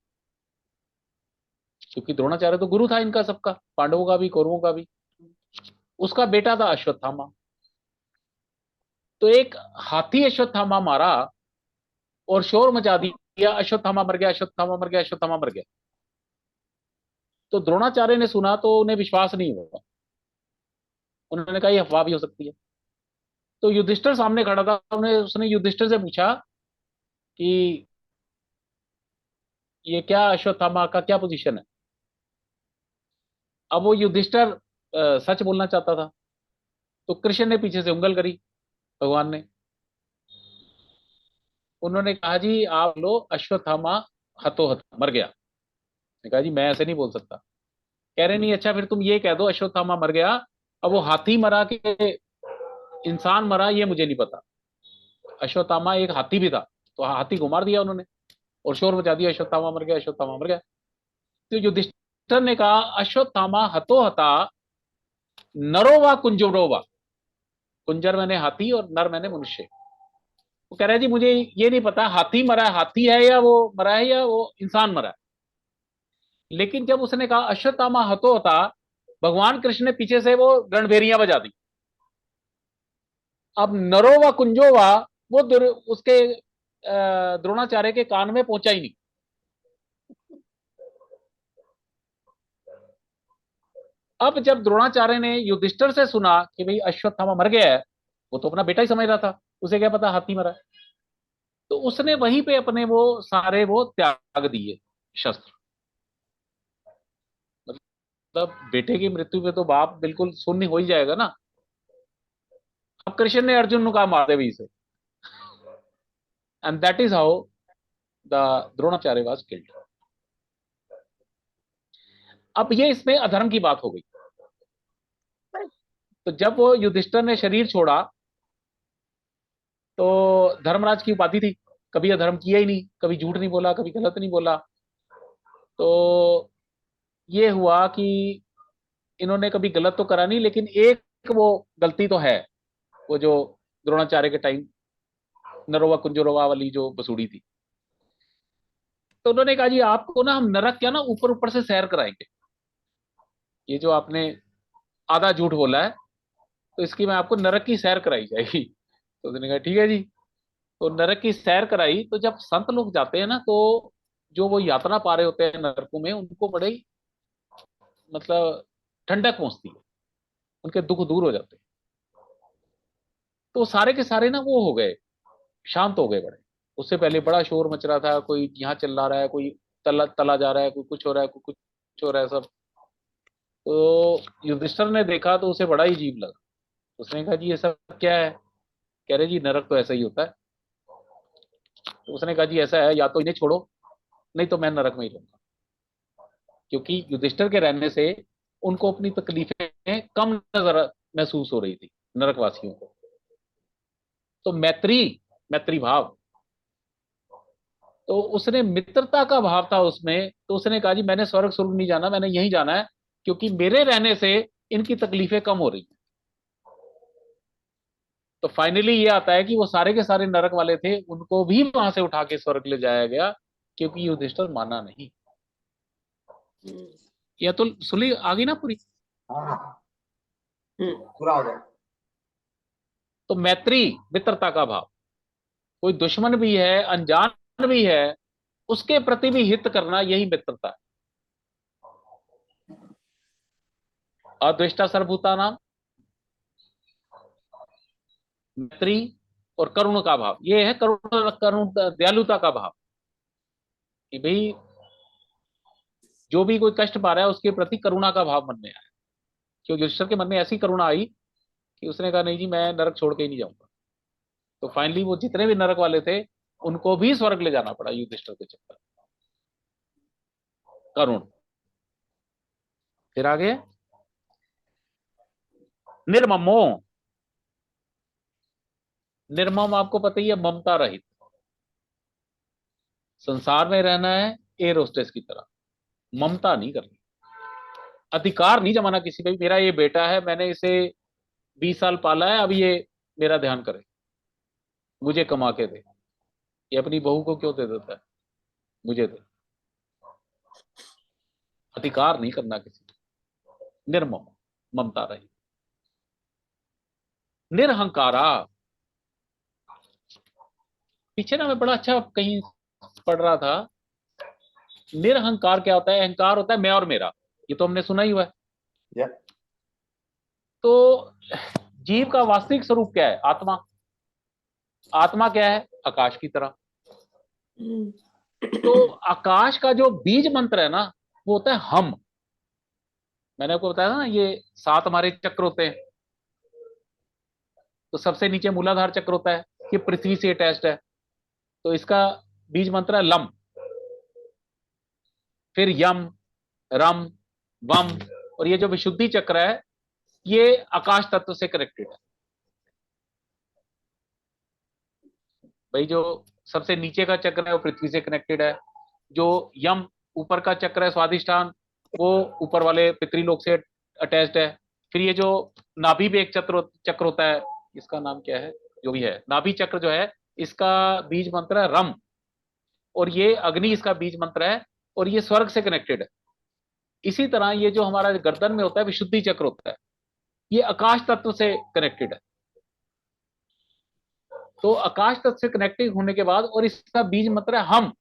क्योंकि द्रोणाचार्य तो गुरु था इनका सबका, पांडवों का भी कौरवों का भी। उसका बेटा था अश्वत्थामा। तो एक हाथी अश्वत्थामा मारा और शोर मचा दिया, अश्वत्थामा मर गया, अश्वत्थामा मर गया, अश्वत्थामा मर गया। तो द्रोणाचार्य ने सुना तो उन्हें विश्वास नहीं हुआ, उन्होंने कहा ये अफवाह भी हो सकती है। तो युधिष्ठिर सामने खड़ा था, उन्हें उसने युधिष्ठिर से पूछा कि ये क्या, अश्वत्थामा का क्या पोजीशन है? अब वो युधिष्ठिर सच बोलना चाहता था, तो कृष्ण ने पीछे से उंगल करी, भगवान ने। उन्होंने कहा जी आप लो, अश्वत्थामा हतो हत मर गया। ने कहा जी मैं ऐसे नहीं बोल सकता। कह रहे नहीं, अच्छा फिर तुम ये कह दो अश्वत्थामा मर गया, अब वो हाथी मरा के इंसान मरा ये मुझे नहीं पता। अश्वत्थामा एक हाथी भी था, तो हाथी को मार दिया उन्होंने और शोर मचा दिया, अश्वत्थामा मर गया, अश्वत्थामा मर गया। तो युधिष्ठिर ने कहा अश्वत्थामा हतो हता नरो व कुंजरो वा, कुंजर मैंने हाथी और नर मैंने मनुष्य। वो कह रहा है जी मुझे ये नहीं पता हाथी मरा है, हाथी है या वो मरा है या वो इंसान मरा है। लेकिन जब उसने कहा अश्वत्थामा हतो हता, भगवान कृष्ण ने पीछे से वो रणभेरियां बजा दी। अब नरो व कुंजो वा वो उसके द्रोणाचार्य के कान में पहुंचा ही नहीं। अब जब द्रोणाचार्य ने युधिष्ठिर से सुना कि भाई अश्वत्थामा मर गया है, वो तो अपना बेटा ही समझ रहा था, उसे क्या पता हाथी मरा है। तो उसने वहीं पे अपने वो सारे वो त्याग दिए शस्त्र। मतलब बेटे की मृत्यु पे तो बाप बिल्कुल सुन्न हो ही जाएगा ना। अब कृष्ण ने अर्जुन को कहा मार दे भी इसे, and that is how the Dronacharya was killed. अब ये इसमें अधर्म की बात हो गई। तो जब वो युधिष्ठिर ने शरीर छोड़ा तो धर्मराज की उपाधि थी, कभी अधर्म किया ही नहीं, कभी झूठ नहीं बोला, कभी गलत नहीं बोला। तो ये हुआ कि इन्होंने कभी गलत तो करा नहीं, लेकिन एक वो गलती तो है, वो जो द्रोणाचार्य के टाइम नरोवा कुंजरोवा वाली जो बसूड़ी थी। तो उन्होंने कहा जी आपको ना हम नरक क्या ना ऊपर ऊपर से सैर कराएंगे, ये जो आपने आधा झूठ बोला है तो इसकी मैं आपको नरक की सैर कराई जाएगी। तो उन्होंने कहा ठीक है जी। तो नरक की सैर कराई। तो जब संत लोग जाते हैं ना तो जो वो यातना पा रहे होते हैं नरकों में, उनको बड़े ही मतलब ठंडक पहुंचती है, उनके दुख दूर हो जाते हैं। तो सारे के सारे ना वो हो गए, शांत हो गए बड़े। उससे पहले बड़ा शोर मच रहा था, कोई यहाँ चिल्ला रहा है, कोई तला तला जा रहा है, कोई कुछ हो रहा है, कोई कुछ हो रहा है सब। तो युधिष्ठिर ने देखा तो उसे बड़ा ही अजीब लगा। उसने कहा जी ये सब क्या है? कह रहे जी नरक तो ऐसा ही होता है। तो उसने कहा जी ऐसा है, या तो इन्हें छोड़ो नहीं तो मैं नरक में ही रहूंगा। क्योंकि युधिष्ठिर के रहने से उनको अपनी तकलीफें कम नजर महसूस हो रही थी नरकवासियों को। तो मैत्री, मैत्री भाव, तो उसने मित्रता का भाव था उसमें। तो उसने कहा जी मैंने स्वर्ग स्वर्ग नहीं जाना, मैंने यहीं जाना है, क्योंकि मेरे रहने से इनकी तकलीफें कम हो रही। तो फाइनली ये आता है कि वो सारे के सारे नरक वाले थे, उनको भी वहां से उठा के स्वर्ग ले जाया गया, क्योंकि युधिष्ठिर माना नहीं। या तो सुनी आ गई ना पूरी? हाँ पूरा हो गया। तो मैत्री, मित्रता का भाव, कोई दुश्मन भी है, अनजान भी है, उसके प्रति भी हित करना, यही मित्रता है। अद्वेष्टा सर्वभूता नाम, मैत्री और करुण का भाव, ये है करुण करुण दयालुता का भाव, कि भाई जो भी कोई कष्ट पा रहा है उसके प्रति करुणा का भाव मन में आया। क्योंकि युधिष्ठिर के मन में ऐसी करुणा आई कि उसने कहा नहीं जी मैं नरक छोड़ के ही नहीं जाऊंगा। तो फाइनली वो जितने भी नरक वाले थे उनको भी स्वर्ग ले जाना पड़ा युधिष्ठिर के चक्कर। करुण। फिर आगे निर्ममो, निर्मम आपको पता ही है, ममता रहित। संसार में रहना है एयर होस्टेस की तरह, ममता नहीं करनी, अधिकार नहीं जमाना किसी पे। मेरा ये बेटा है, मैंने इसे 20 साल पाला है, अब ये मेरा ध्यान करे, मुझे कमा के दे। ये अपनी बहू को क्यों दे देता है? मुझे दे। अधिकार नहीं करना किसी को, निर्मम, ममता रहित। निरहंकारा, पीछे ना मैं बड़ा अच्छा कहीं पढ़ रहा था, निरहंकार क्या होता है? अहंकार होता है मैं और मेरा, ये तो हमने सुना ही हुआ है। Yeah. तो जीव का वास्तविक स्वरूप क्या है? आत्मा। आत्मा क्या है? आकाश की तरह। तो आकाश का जो बीज मंत्र है ना, वो होता है हम। मैंने आपको बताया ना ये 7 हमारे चक्र होते हैं। तो सबसे नीचे मूलाधार चक्र होता है, ये पृथ्वी से अटैच्ड है, तो इसका बीज मंत्र है लम। फिर यम, रम, वम, और ये जो विशुद्धि चक्र है ये आकाश तत्व से कनेक्टेड है। भाई जो सबसे नीचे का चक्र है वो पृथ्वी से कनेक्टेड है, जो यम ऊपर का चक्र है स्वादिष्ठान, वो ऊपर वाले पितृलोक से अटैच्ड है। फिर ये जो नाभि भी एक चक्र चक्र होता है, इसका नाम क्या है, जो भी है, नाभि चक्र जो है, इसका बीज मंत्र है रम, और ये अग्नि इसका बीज मंत्र है, और ये स्वर्ग से कनेक्टेड है। इसी तरह ये जो हमारा गर्दन में होता है विशुद्धि चक्र होता है, ये आकाश तत्व से कनेक्टेड है। तो आकाश तत्व से कनेक्टेड होने के बाद, और इसका बीज मंत्र है हम।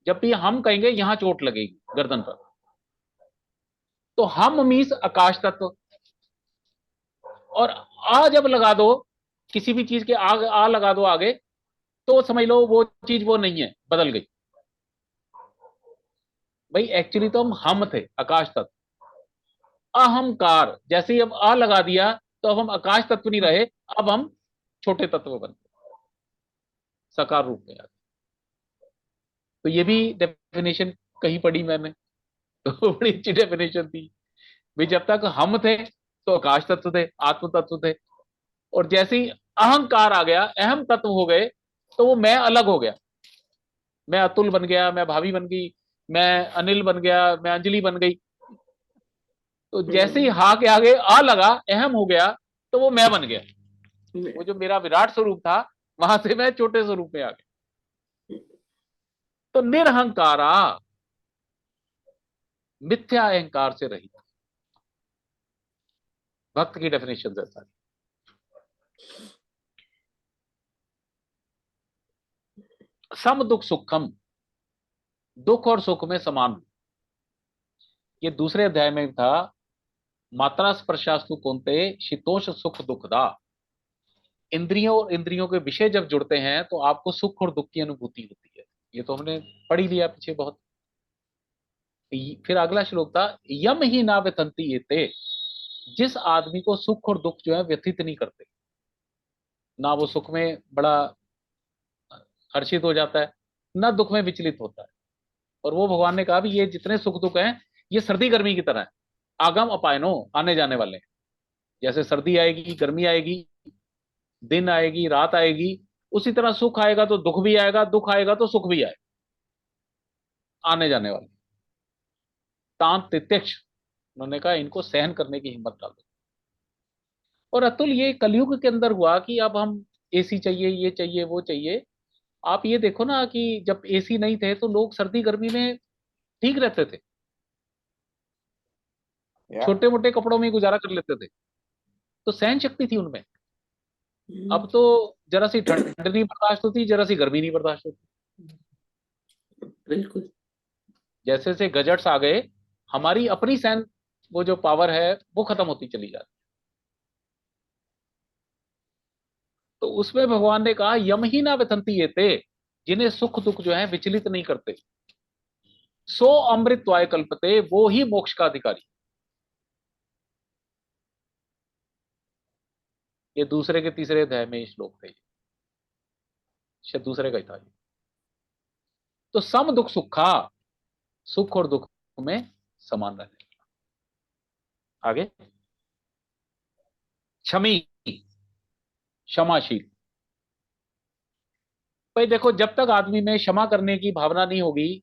जब भी हम कहेंगे यहां चोट लगेगी गर्दन पर, तो हम मीन्स आकाश तत्व, और आ जब लगा दो, किसी भी चीज के आ लगा दो आगे, तो समझ लो वो चीज वो नहीं है, बदल गई। भाई एक्चुअली तो हम थे आकाश तत्व, अहंकार जैसे ही अब आ लगा दिया, तो अब हम आकाश तत्व नहीं रहे, अब हम छोटे तत्व बन गए, साकार रूप में आ गए। तो ये भी डेफिनेशन कहीं पढ़ी मैंने, तो बड़ी अच्छी डेफिनेशन थी। भाई जब तक हम थे तो आकाश तत्व थे, आत्म तत्व थे, और जैसे ही अहंकार आ गया, अहम तत्व हो गए, तो वो मैं अलग हो गया। मैं अतुल बन गया, मैं भाभी बन गई, मैं अनिल बन गया, मैं अंजलि बन गई। तो जैसे ही हा के आगे आ लगा, अहम हो गया, तो वो मैं बन गया। वो जो मेरा विराट स्वरूप था, वहां से मैं छोटे स्वरूप में आ गया। तो निरहंकारा, मिथ्या अहंकार से रहित, भक्त की डेफिनेशन ऐसा है। सम दुख सुखम, दुख और सुख में समान। ये दूसरे अध्याय में था, मात्रा स्पर्शास्तु कौनते शीतोष सुख दुखदा। इंद्रियों और इंद्रियों के विषय जब जुड़ते हैं तो आपको सुख और दुख की अनुभूति होती है। ये तो हमने पढ़ ही लिया पीछे बहुत। फिर अगला श्लोक था, यम ही ना व्यथंती एते, जिस आदमी को सुख और दुख जो है व्यथित नहीं करते, ना वो सुख में बड़ा हर्षित हो जाता है, ना दुख में विचलित होता है। और वो भगवान ने कहा भी ये जितने सुख दुख हैं, ये सर्दी गर्मी की तरह है, आगम अपायनो, आने जाने वाले हैं। जैसे सर्दी आएगी, गर्मी आएगी, दिन आएगी, रात आएगी, उसी तरह सुख आएगा तो दुख भी आएगा, दुख आएगा तो सुख भी आएगा, आने जाने वाले। तांत तित्यक्ष, उन्होंने कहा इनको सहन करने की हिम्मत डालो। और अतुल ये कलयुग के अंदर हुआ कि अब हम एसी चाहिए, ये चाहिए, वो चाहिए। आप ये देखो ना कि जब एसी नहीं थे तो लोग सर्दी गर्मी में ठीक रहते थे, Yeah. छोटे मोटे कपड़ों में गुजारा कर लेते थे, तो सहन शक्ति थी उनमें। अब तो जरा सी ठंड नहीं बर्दाश्त होती, जरा सी गर्मी नहीं बर्दाश्त होती। बिल्कुल। जैसे से गजट्स आ गए, हमारी अपनी सहन, वो जो पावर है वो खत्म होती चली जाती। तो उसमें भगवान ने कहा यम ही ना व्यथंती ये थे, जिन्हें सुख दुख जो है विचलित नहीं करते, सो अमृतवाय कल्पते, वो ही मोक्ष का अधिकारी। ये दूसरे के तीसरे अध्याय में श्लोक थे, शायद दूसरे का ही था ये। तो सम दुख सुखा, सुख और दुख में समान रहने। आगे, क्षमी, क्षमाशील। भाई देखो, जब तक आदमी में क्षमा करने की भावना नहीं होगी,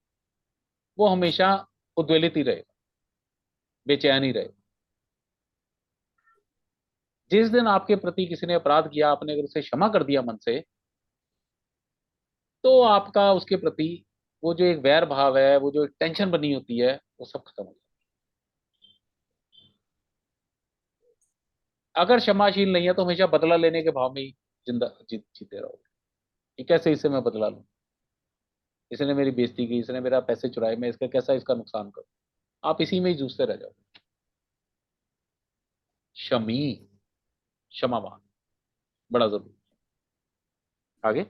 वो हमेशा उद्वेलित ही रहेगा, बेचैन ही रहेगा। जिस दिन आपके प्रति किसी ने अपराध किया, आपने अगर उसे क्षमा कर दिया मन से, तो आपका उसके प्रति वो जो एक वैर भाव है, वो जो एक टेंशन बनी होती है, वो सब खत्म हो जाता है। अगर क्षमाशील नहीं है तो हमेशा बदला लेने के भाव में ही जीते रहोगे कि कैसे इससे मैं बदला लूं, इसने मेरी बेइज्जती की, इसने मेरा पैसे चुराए, मैं इसका कैसा इसका नुकसान करूं। आप इसी में ही जूझते रह जाओगे। शमी, क्षमावान, बड़ा जरूरी। आगे,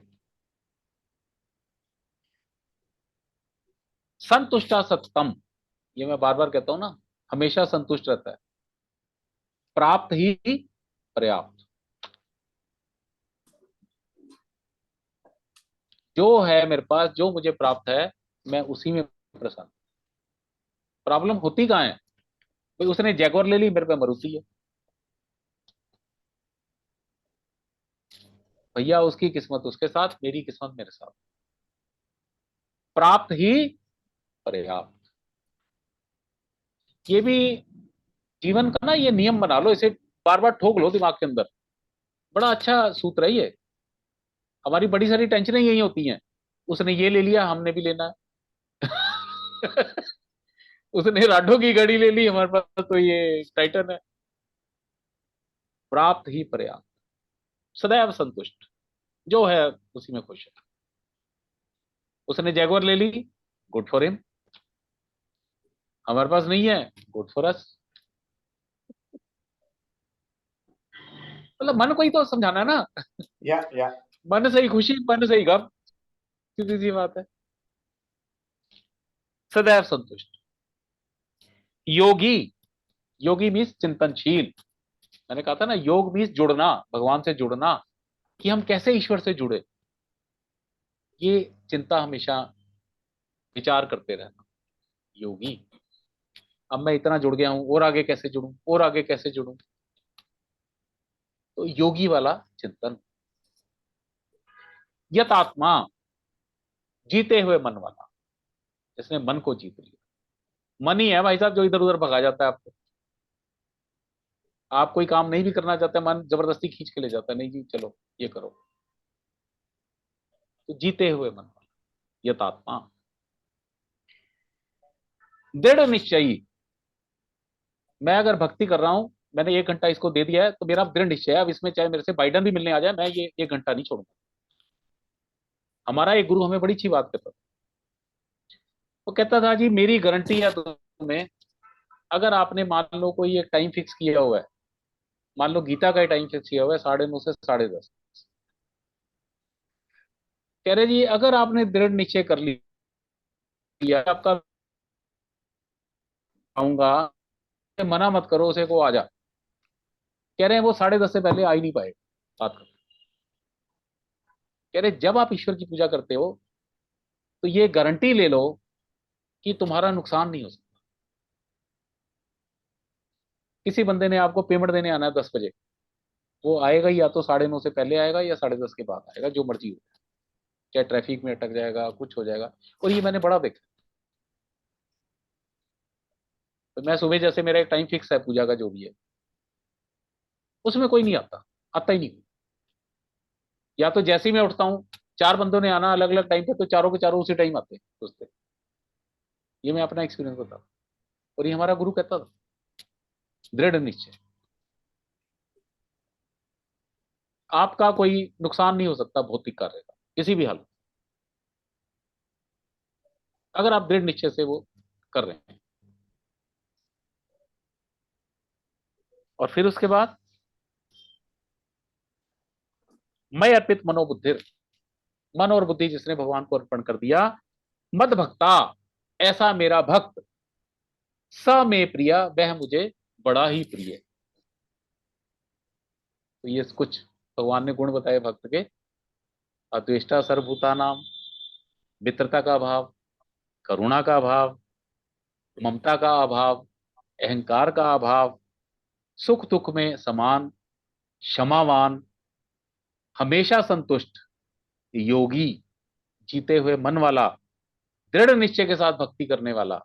संतुष्टा सततम, ये मैं बार बार कहता हूं ना, हमेशा संतुष्ट रहता है। प्राप्त ही पर्याप्त, जो है मेरे पास, जो मुझे प्राप्त है, मैं उसी में प्रसन्न। प्रॉब्लम होती कहां है, भाई उसने जैगवार ले ली, मेरे पे मारुति है। भैया उसकी किस्मत उसके साथ, मेरी किस्मत मेरे साथ। प्राप्त ही पर्याप्त। ये भी जीवन का ना ये नियम बना लो, इसे बार बार ठोक लो दिमाग के अंदर। बड़ा अच्छा सूत्र है ये। हमारी बड़ी सारी टेंशनें यही होती हैं, उसने ये ले लिया हमने भी लेना है। उसने राडो की घड़ी ले ली, हमारे पास तो ये टाइटन है। प्राप्त ही पर्याप्त, सदैव संतुष्ट, जो है उसी में खुश है। उसने जैगुआर ले ली, गुड फॉर हिम। हमारे पास नहीं है, गुड फॉर अस। मतलब मन को ही तो समझाना है ना। या मन से ही खुशी, मन से ही गम, सीधी सी बात है। सदैव संतुष्ट। योगी, योगी मीन्स चिंतनशील। मैंने कहा था ना, योग मीन्स जुड़ना, भगवान से जुड़ना, कि हम कैसे ईश्वर से जुड़े, ये चिंता हमेशा विचार करते रहना। योगी, अब मैं इतना जुड़ गया हूं, और आगे कैसे जुड़ूं, और आगे कैसे जुड़ूं। तो योगी वाला चिंतन। यत आत्मा, जीते हुए मन वाला, जिसने मन को जीत लिया। मन ही है भाई साहब जो इधर उधर भगा जाता है आपको। आप कोई काम नहीं भी करना चाहते, मन जबरदस्ती खींच के ले जाता है, नहीं जी चलो ये करो। तो जीते हुए मन वाला यत आत्मा। दृढ़ निश्चयी, मैं अगर भक्ति कर रहा हूं, मैंने 1 घंटा इसको दे दिया है, तो मेरा दृढ़ निश्चय है, अब इसमें चाहे मेरे से बाइडन भी मिलने आ जाए, मैं ये 1 घंटा नहीं छोड़ूंगा। हमारा एक गुरु हमें बड़ी अच्छी बात कहता था। वो कहता था जी मेरी गारंटी है तुम्हें, अगर आपने मान लो कोई एक टाइम फिक्स किया हुआ है, मान लो गीता का टाइम फिक्स किया हुआ है 9:30 से 10:30, कह रहे जी अगर आपने दृढ़ निश्चय कर लिया आपका आऊंगा, मना मत करो उसे को आ जा। कह रहे हैं वो 10:30 से पहले आ ही नहीं पाएगा बात कर। कह रहे जब आप ईश्वर की पूजा करते हो तो ये गारंटी ले लो कि तुम्हारा नुकसान नहीं हो सकता। किसी बंदे ने आपको पेमेंट देने आना है 10 बजे, वो आएगा ही या तो 9:30 से पहले आएगा या 10:30 के बाद आएगा, जो मर्जी हो, चाहे ट्रैफिक में अटक जाएगा, कुछ हो जाएगा। और ये मैंने बड़ा देखा। तो मैं सुबह जैसे मेरा एक टाइम फिक्स है पूजा का जो भी है, उसमें कोई नहीं आता, आता ही नहीं। या तो जैसे ही मैं उठता हूँ, 4 बंदों ने आना अलग अलग टाइम पे, तो चारों के चारों उसी टाइम आते हैं सोचते। ये मैं अपना एक्सपीरियंस बता। और ये हमारा गुरु कहता था, दृढ़ निश्चय। आपका कोई नुकसान नहीं हो सकता भौतिक कार्य का किसी भी हाल, अगर आप दृढ़ निश्चय से वो कर रहे हैं। और फिर उसके बाद मैं अर्पित मनोबुद्धि, मन और बुद्धि जिसने भगवान को अर्पण कर दिया। मद भक्ता, ऐसा मेरा भक्त, स में प्रिया, वह मुझे बड़ा ही प्रिय। तो ये कुछ भगवान ने गुण बताए भक्त के। अद्वेष्टा सर्वभूतानाम, मित्रता का भाव, करुणा का भाव, ममता का अभाव, अहंकार का अभाव, सुख दुख में समान, क्षमावान, हमेशा संतुष्ट, योगी, जीते हुए मन वाला, दृढ़ निश्चय के साथ भक्ति करने वाला।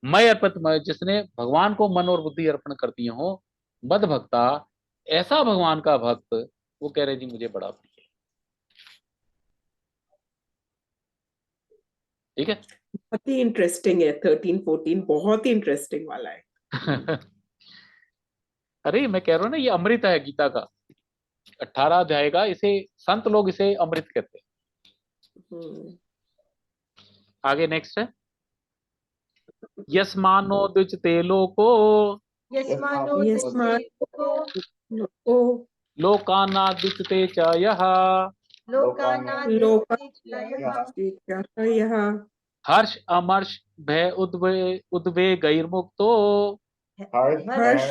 मैं अर्पित, जिसने भगवान को मन और बुद्धि अर्पण कर दिए हो। मद भक्ता, ऐसा भगवान का भक्त, वो कह रहे जी मुझे बड़ा प्रिय है। ठीक है। बहुत ही इंटरेस्टिंग है 13-14, बहुत ही इंटरेस्टिंग वाला है। अरे मैं कह रहा हूं ना, ये अमृत है गीता का। 18 अध्याय का, इसे संत लोग इसे अमृत कहते हैं। आगे नेक्स्ट है, यस्मानो द्विजते लोको, यस्मानो लोकाना द्विजते च यः, यह हर्ष अमर्ष भय उद्वेगैर्मुक्तो, हर्ष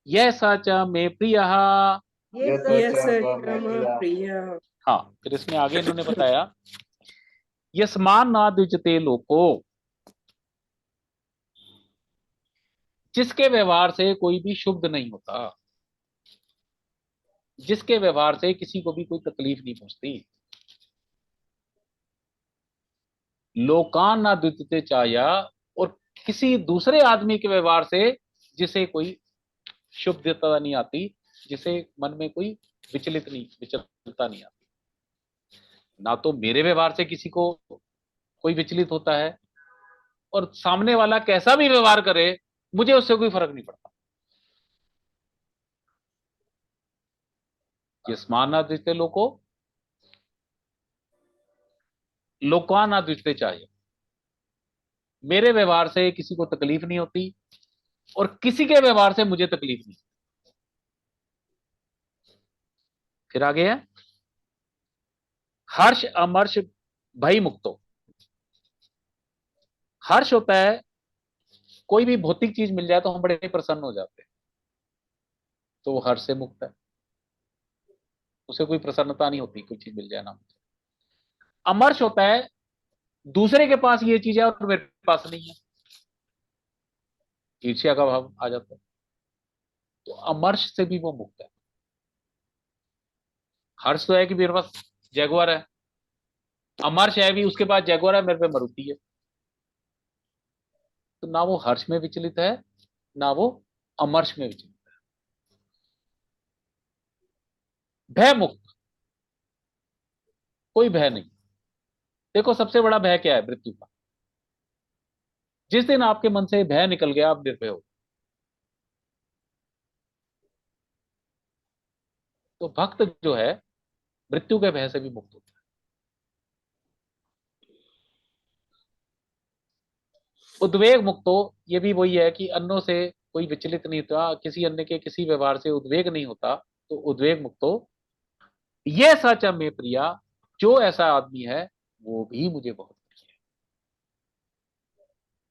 यह स च मे प्रियः। प्रिय। हाँ, फिर इसमें आगे इन्होंने बताया, यस्मान ना द्विजते लोको, जिसके व्यवहार से कोई भी शुभ नहीं होता, जिसके व्यवहार से किसी को भी कोई तकलीफ नहीं पहुंचती। लोकान ना द्वितीय चाया, और किसी दूसरे आदमी के व्यवहार से जिसे कोई शुभता नहीं आती, जिसे मन में कोई विचलता नहीं आती। ना तो मेरे व्यवहार से किसी को कोई विचलित होता है, और सामने वाला कैसा भी व्यवहार करे मुझे उससे कोई फर्क नहीं पड़ता। यस्मानाद्वितीय लोको लोकानाद्वितीय चाहिए। मेरे व्यवहार से किसी को तकलीफ नहीं होती और किसी के व्यवहार से मुझे तकलीफ नहीं। फिर आगे है हर्ष अमर्ष भय मुक्तो। हर्ष होता है कोई भी भौतिक चीज मिल जाए तो हम बड़े प्रसन्न हो जाते हैं, तो वो हर्ष से मुक्त है, उसे कोई प्रसन्नता नहीं होती कोई चीज मिल जाए ना। अमर्ष होता है दूसरे के पास ये चीज है और मेरे पास नहीं है, ईर्ष्या का भाव आ जाता है, तो अमर्ष से भी वो मुक्त है। हर्ष तो है कि मेरे पास जैगुआर है, अमर्ष है भी उसके पास जैगुआर है, मेरे पे मारुति है, तो ना वो हर्ष में विचलित है ना वो अमर्ष में विचलित है। भय मुक्त, कोई भय नहीं। देखो सबसे बड़ा भय क्या है? मृत्यु का। जिस दिन आपके मन से भय निकल गया आप निर्भय हो। तो भक्त जो है मृत्यु के भय से भी मुक्त होता है। उद्वेग मुक्त हो, ये भी वही है कि अन्यों से कोई विचलित नहीं होता, किसी अन्य के किसी व्यवहार से उद्वेग नहीं होता, तो उद्वेग मुक्त हो। ये सच है में प्रिया, जो ऐसा आदमी है वो भी मुझे बहुत प्रिय है।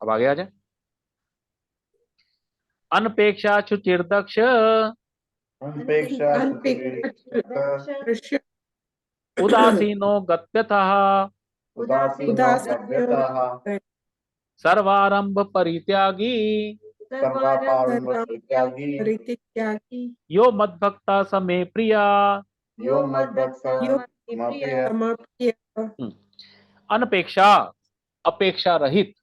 अब आगे आ जाए। अनपेक्षा शुचिर्दक्ष अनपेक्षा अनपेक्षा उदासीनो गत्यथः उदासीनो गव्यतः सर्वारंभ परित्यागी सर्वापारंभ परित्यागी परित्यागी यो मद्भक्ता समे प्रिया। यो मद्भक्ता यो मप्रिय। समाप्य अनपेक्षा, अपेक्षा रहित,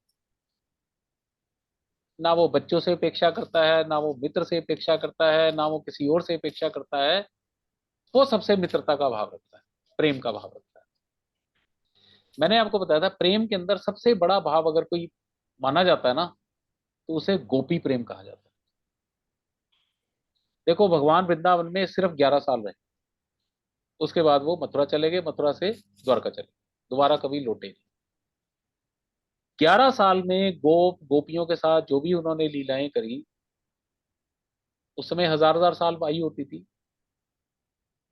ना वो बच्चों से अपेक्षा करता है, ना वो मित्र से अपेक्षा करता है, ना वो किसी और से अपेक्षा करता है। वो सबसे मित्रता का भाव रखता है, प्रेम का भाव रखता है। मैंने आपको बताया था प्रेम के अंदर सबसे बड़ा भाव अगर कोई माना जाता है ना तो उसे गोपी प्रेम कहा जाता है। देखो भगवान वृंदावन में सिर्फ 11 साल रहे, उसके बाद वो मथुरा चले गए, मथुरा से द्वारका चले, दोबारा कभी लौटे नहीं। 11 साल में गोपियों के साथ जो भी उन्होंने लीलाएं करी, उस समय हजार हजार साल आयु होती थी,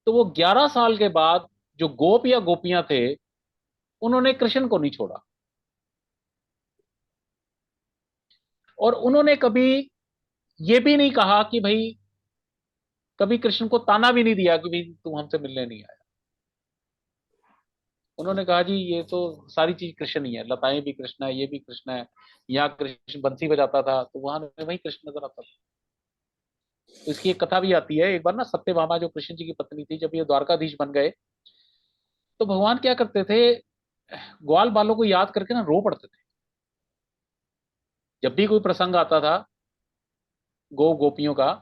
तो वो 11 साल के बाद जो गोप या गोपियां थे उन्होंने कृष्ण को नहीं छोड़ा, और उन्होंने कभी ये भी नहीं कहा कि भाई, कभी कृष्ण को ताना भी नहीं दिया कि भाई तुम हमसे मिलने नहीं आया। उन्होंने कहा जी ये तो सारी चीज कृष्ण ही है, लताएं भी कृष्ण है, ये भी कृष्ण है। यहाँ कृष्ण बंसी बजाता था तो वहां वही कृष्ण नजर आता था। तो इसकी एक कथा भी आती है। एक बार ना सत्यभामा जो कृष्ण जी की पत्नी थी, जब ये द्वारकाधीश बन गए तो भगवान क्या करते थे, ग्वाल बालों को याद करके ना रो पड़ते थे। जब भी कोई प्रसंग आता था गोपियों का,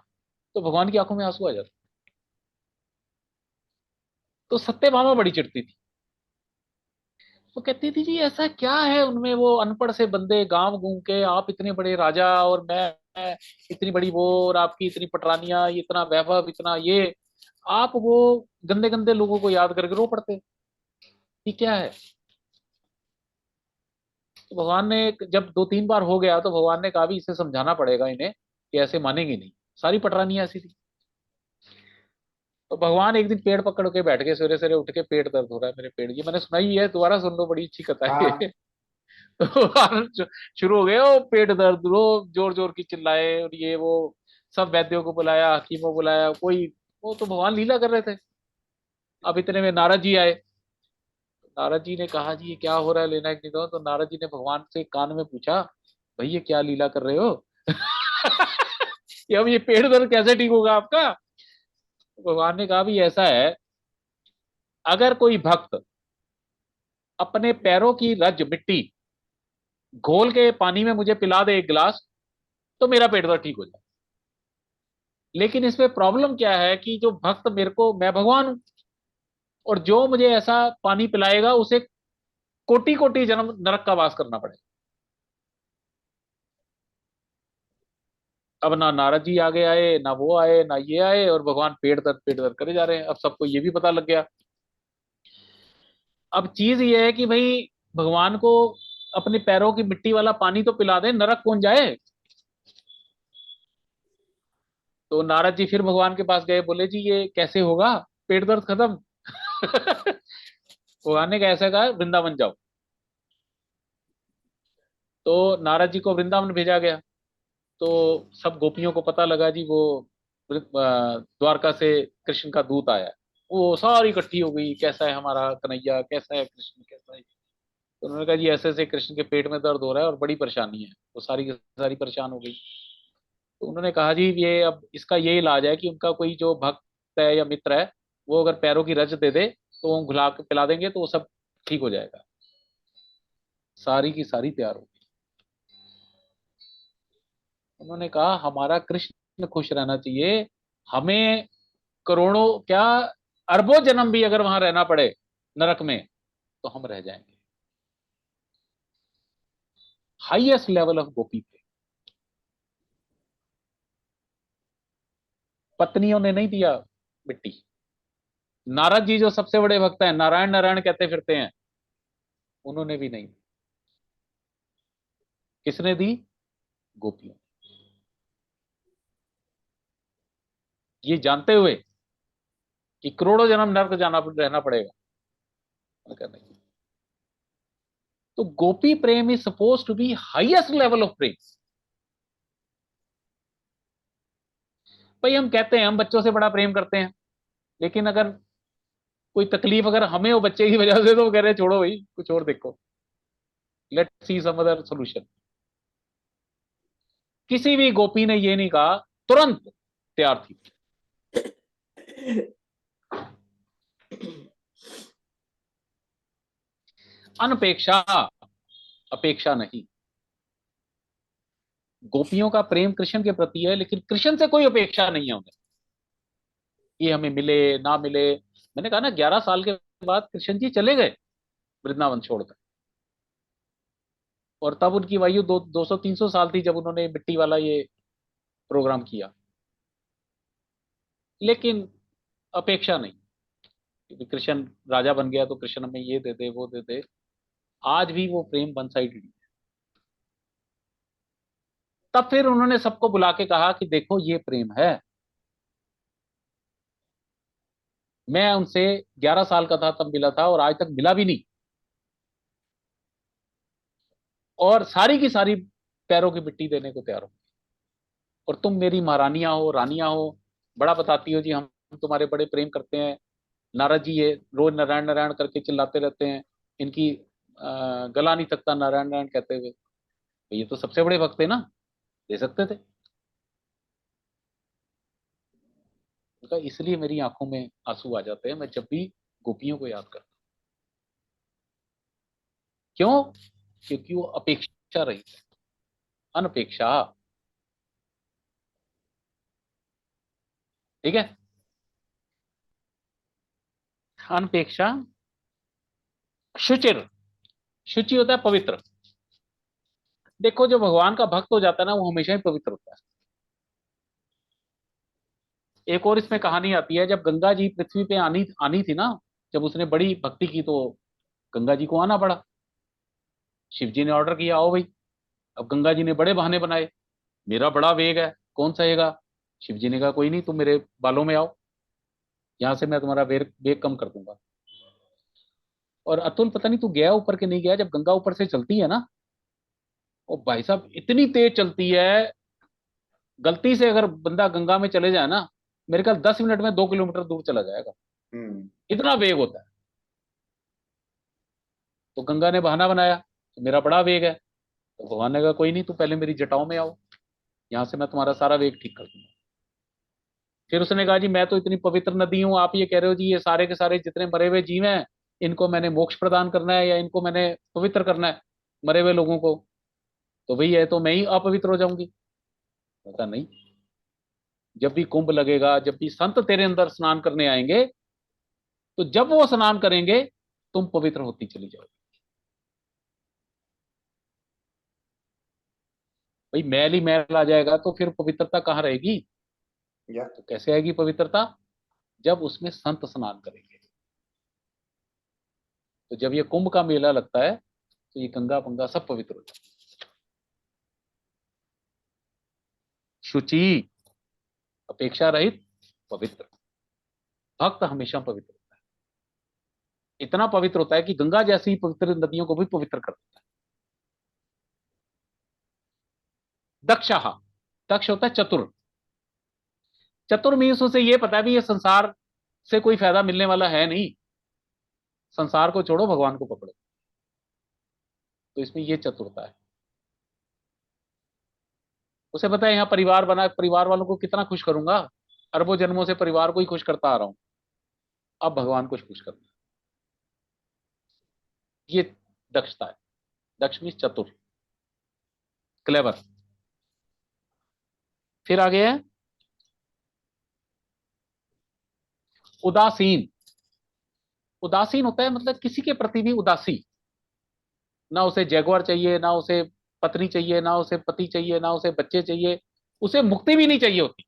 तो भगवान की आंखों में आंसू आ जाते। तो सत्यभामा बड़ी चिढ़ती थी, वो कहती थी जी ऐसा क्या है उनमें, वो अनपढ़ से बंदे गांव घूम के, आप इतने बड़े राजा और मैं इतनी बड़ी वो, और आपकी इतनी पटरानियां, इतना वैभव, इतना ये, आप वो गंदे गंदे लोगों को याद करके रो पड़ते, ये क्या है? तो भगवान ने जब 2-3 बार हो गया तो भगवान ने कहा भी इसे समझाना पड़ेगा इन्हें कि ऐसे मानेंगे नहीं, सारी पटरानियां ऐसी थी। तो भगवान एक दिन पेड़ पकड़ के बैठ गए, सवेरे सवेरे उठ के, पेट दर्द हो रहा है मेरे पेड़, ये मैंने सुनाई है, दोबारा सुन लो, बड़ी अच्छी कथा है। हाँ। तो शुरू हो गए वो पेट दर्द, रो जोर जोर की चिल्लाए, और ये वो सब वैद्यों को बुलाया, हकीमों को बुलाया, कोई, वो तो भगवान लीला कर रहे थे। अब इतने में नारद जी आए। नारद जी ने कहा जी ये क्या हो रहा है, लेना एक नहीं दो। तो नारद जी ने भगवान से कान में पूछा, भाई ये क्या लीला कर रहे हो? कि अब ये पेट दर्द कैसे ठीक होगा आपका। भगवान ने कहा भी ऐसा है, अगर कोई भक्त अपने पैरों की रज मिट्टी घोल के पानी में मुझे पिला दे एक गिलास, तो मेरा पेट दर्द ठीक हो जाए। लेकिन इसमें प्रॉब्लम क्या है कि जो भक्त मेरे को, मैं भगवान हूं, और जो मुझे ऐसा पानी पिलाएगा उसे कोटि कोटि जन्म नरक का वास करना पड़ेगा। अब ना नारद जी आगे आए, ना वो आए, ना ये आए, और भगवान पेट दर्द करे जा रहे हैं। अब सबको ये भी पता लग गया। अब चीज ये है कि भाई भगवान को अपने पैरों की मिट्टी वाला पानी तो पिला दे, नरक कौन जाए। तो नारद जी फिर भगवान के पास गए, बोले जी ये कैसे होगा, पेट दर्द खत्म। भगवान ने कैसे कहा, वृंदावन जाओ। तो नारद जी को वृंदावन भेजा गया। तो सब गोपियों को पता लगा जी वो द्वारका से कृष्ण का दूत आया है। वो सारी इकट्ठी हो गई, कैसा है हमारा कन्हैया, कैसा है कृष्ण, कैसा है। तो उन्होंने कहा जी ऐसे ऐसे कृष्ण के पेट में दर्द हो रहा है और बड़ी परेशानी है। वो सारी की सारी परेशान हो गई। तो उन्होंने कहा जी ये अब इसका ये इलाज है कि उनका कोई जो भक्त है या मित्र है, वो अगर पैरों की रज दे दे तो वो घुला के पिला देंगे तो वो सब ठीक हो जाएगा। सारी की सारी तैयार हो गई। उन्होंने कहा हमारा कृष्ण खुश रहना चाहिए, हमें करोड़ों क्या अरबों जन्म भी अगर वहां रहना पड़े नरक में तो हम रह जाएंगे। हाईएस्ट लेवल ऑफ गोपी पे पत्नियों ने नहीं दिया मिट्टी। नारद जी जो सबसे बड़े भक्त हैं, नारायण नारायण कहते फिरते हैं, उन्होंने भी नहीं दी। किसने दी? गोपियों। ये जानते हुए कि करोड़ों जन्म नरक जाना रहना पड़ेगा। नहीं। तो Gopi prem is suppose to be highest level of prem. भाई हम कहते हैं हम बच्चों से बड़ा प्रेम करते हैं, लेकिन अगर कोई तकलीफ अगर हमें हो बच्चे की वजह से, तो वो कह रहे हैं छोड़ो भाई कुछ और देखो, let see some other solution. किसी भी गोपी ने ये नहीं कहा, तुरंत तैयार थी। अनपेक्षा, अपेक्षा नहीं। गोपियों का प्रेम कृष्ण के प्रति है, लेकिन कृष्ण से कोई अपेक्षा नहीं है उन्हें, ये हमें मिले ना मिले। मैंने कहा ना 11 साल के बाद कृष्ण जी चले गए वृंदावन छोड़कर, और तब उनकी आयु 200-300 साल थी जब उन्होंने मिट्टी वाला ये प्रोग्राम किया। लेकिन अपेक्षा नहीं, क्योंकि कृष्ण राजा बन गया तो कृष्ण हमें ये दे दे वो दे दे। आज भी वो प्रेम वन साइडेड है। तब फिर उन्होंने सबको बुला के कहा कि देखो ये प्रेम है। मैं उनसे 11 साल का था तब मिला था, और आज तक मिला भी नहीं, और सारी की सारी पैरों की मिट्टी देने को तैयार हो। और तुम मेरी महारानियां हो, रानियां हो, बड़ा बताती हो जी हम तुम्हारे बड़े प्रेम करते हैं। नारद जी ये रोज नारायण नारायण करके चिल्लाते रहते हैं, इनकी गला नहीं थकता नारायण नारायण कहते हुए। तो ये तो सबसे बड़े भक्त थे ना, दे सकते थे। उनका इसलिए मेरी आंखों में आंसू आ जाते हैं मैं जब भी गोपियों को याद करता हूं। क्यों? क्योंकि वो अपेक्षा रही है, अनपेक्षा। ठीक है, अनपेक्षा। शुचिर, शुचि होता है पवित्र। देखो जो भगवान का भक्त हो जाता है ना, वो हमेशा ही पवित्र होता है। एक और इसमें कहानी आती है, जब गंगा जी पृथ्वी पे आनी आनी थी ना, जब उसने बड़ी भक्ति की तो गंगा जी को आना पड़ा। शिव जी ने ऑर्डर किया आओ भाई। अब गंगा जी ने बड़े बहाने बनाए, मेरा बड़ा वेग है कौन सहेगा। शिव जी ने कहा कोई नहीं, तुम मेरे बालों में आओ, यहां से मैं तुम्हारा वेग वेग कम कर दूंगा। और अतुल पता नहीं तू गया ऊपर के नहीं गया, जब गंगा ऊपर से चलती है ना, वो भाई साहब इतनी तेज चलती है, गलती से अगर बंदा गंगा में चले जाए ना, मेरे ख्याल 10 मिनट में 2 किलोमीटर दूर चला जाएगा, इतना वेग होता है। तो गंगा ने बहाना बनाया कि मेरा बड़ा वेग है। तो भगवान ने कहा कोई नहीं, तू पहले मेरी जटाओं में आओ, यहां से मैं तुम्हारा सारा वेग ठीक कर दूंगा। फिर उसने कहा जी मैं तो इतनी पवित्र नदी हूं, आप ये कह रहे हो जी ये सारे के सारे जितने मरे हुए जीव हैं इनको मैंने मोक्ष प्रदान करना है या इनको मैंने पवित्र करना है, मरे हुए लोगों को, तो वही है तो मैं ही अपवित्र हो जाऊंगी। पता नहीं, जब भी कुंभ लगेगा, जब भी संत तेरे अंदर स्नान करने आएंगे, तो जब वो स्नान करेंगे तुम पवित्र होती चली जाओगी। भाई मैल ही मैल आ जाएगा तो फिर पवित्रता कहाँ रहेगी? या तो कैसे आएगी पवित्रता? जब उसमें संत स्नान करेंगे। तो जब ये कुंभ का मेला लगता है तो ये गंगा पंगा सब पवित्र हो जाता है। शुचि, अपेक्षा रहित, पवित्र। भक्त हमेशा पवित्र होता है, इतना पवित्र होता है कि गंगा जैसी पवित्र नदियों को भी पवित्र कर देता है। दक्षः, दक्ष होता है चतुर। चतुर मीन्स उसे ये पता है भी ये संसार से कोई फायदा मिलने वाला है नहीं, संसार को छोड़ो भगवान को पकड़ो। तो इसमें ये चतुरता है। उसे पता है यहाँ परिवार बना, परिवार वालों को कितना खुश करूंगा, अरबों जन्मों से परिवार को ही खुश करता आ रहा हूं, अब भगवान को खुश करना। ये दक्षता है। दक्ष मीन्स चतुर, क्लेवर। फिर आगे है उदासीन। उदासीन होता है मतलब किसी के प्रति भी उदासी, ना उसे जैगुआर चाहिए, ना उसे पत्नी चाहिए, ना उसे पति चाहिए, ना उसे बच्चे चाहिए, उसे मुक्ति भी नहीं चाहिए होती।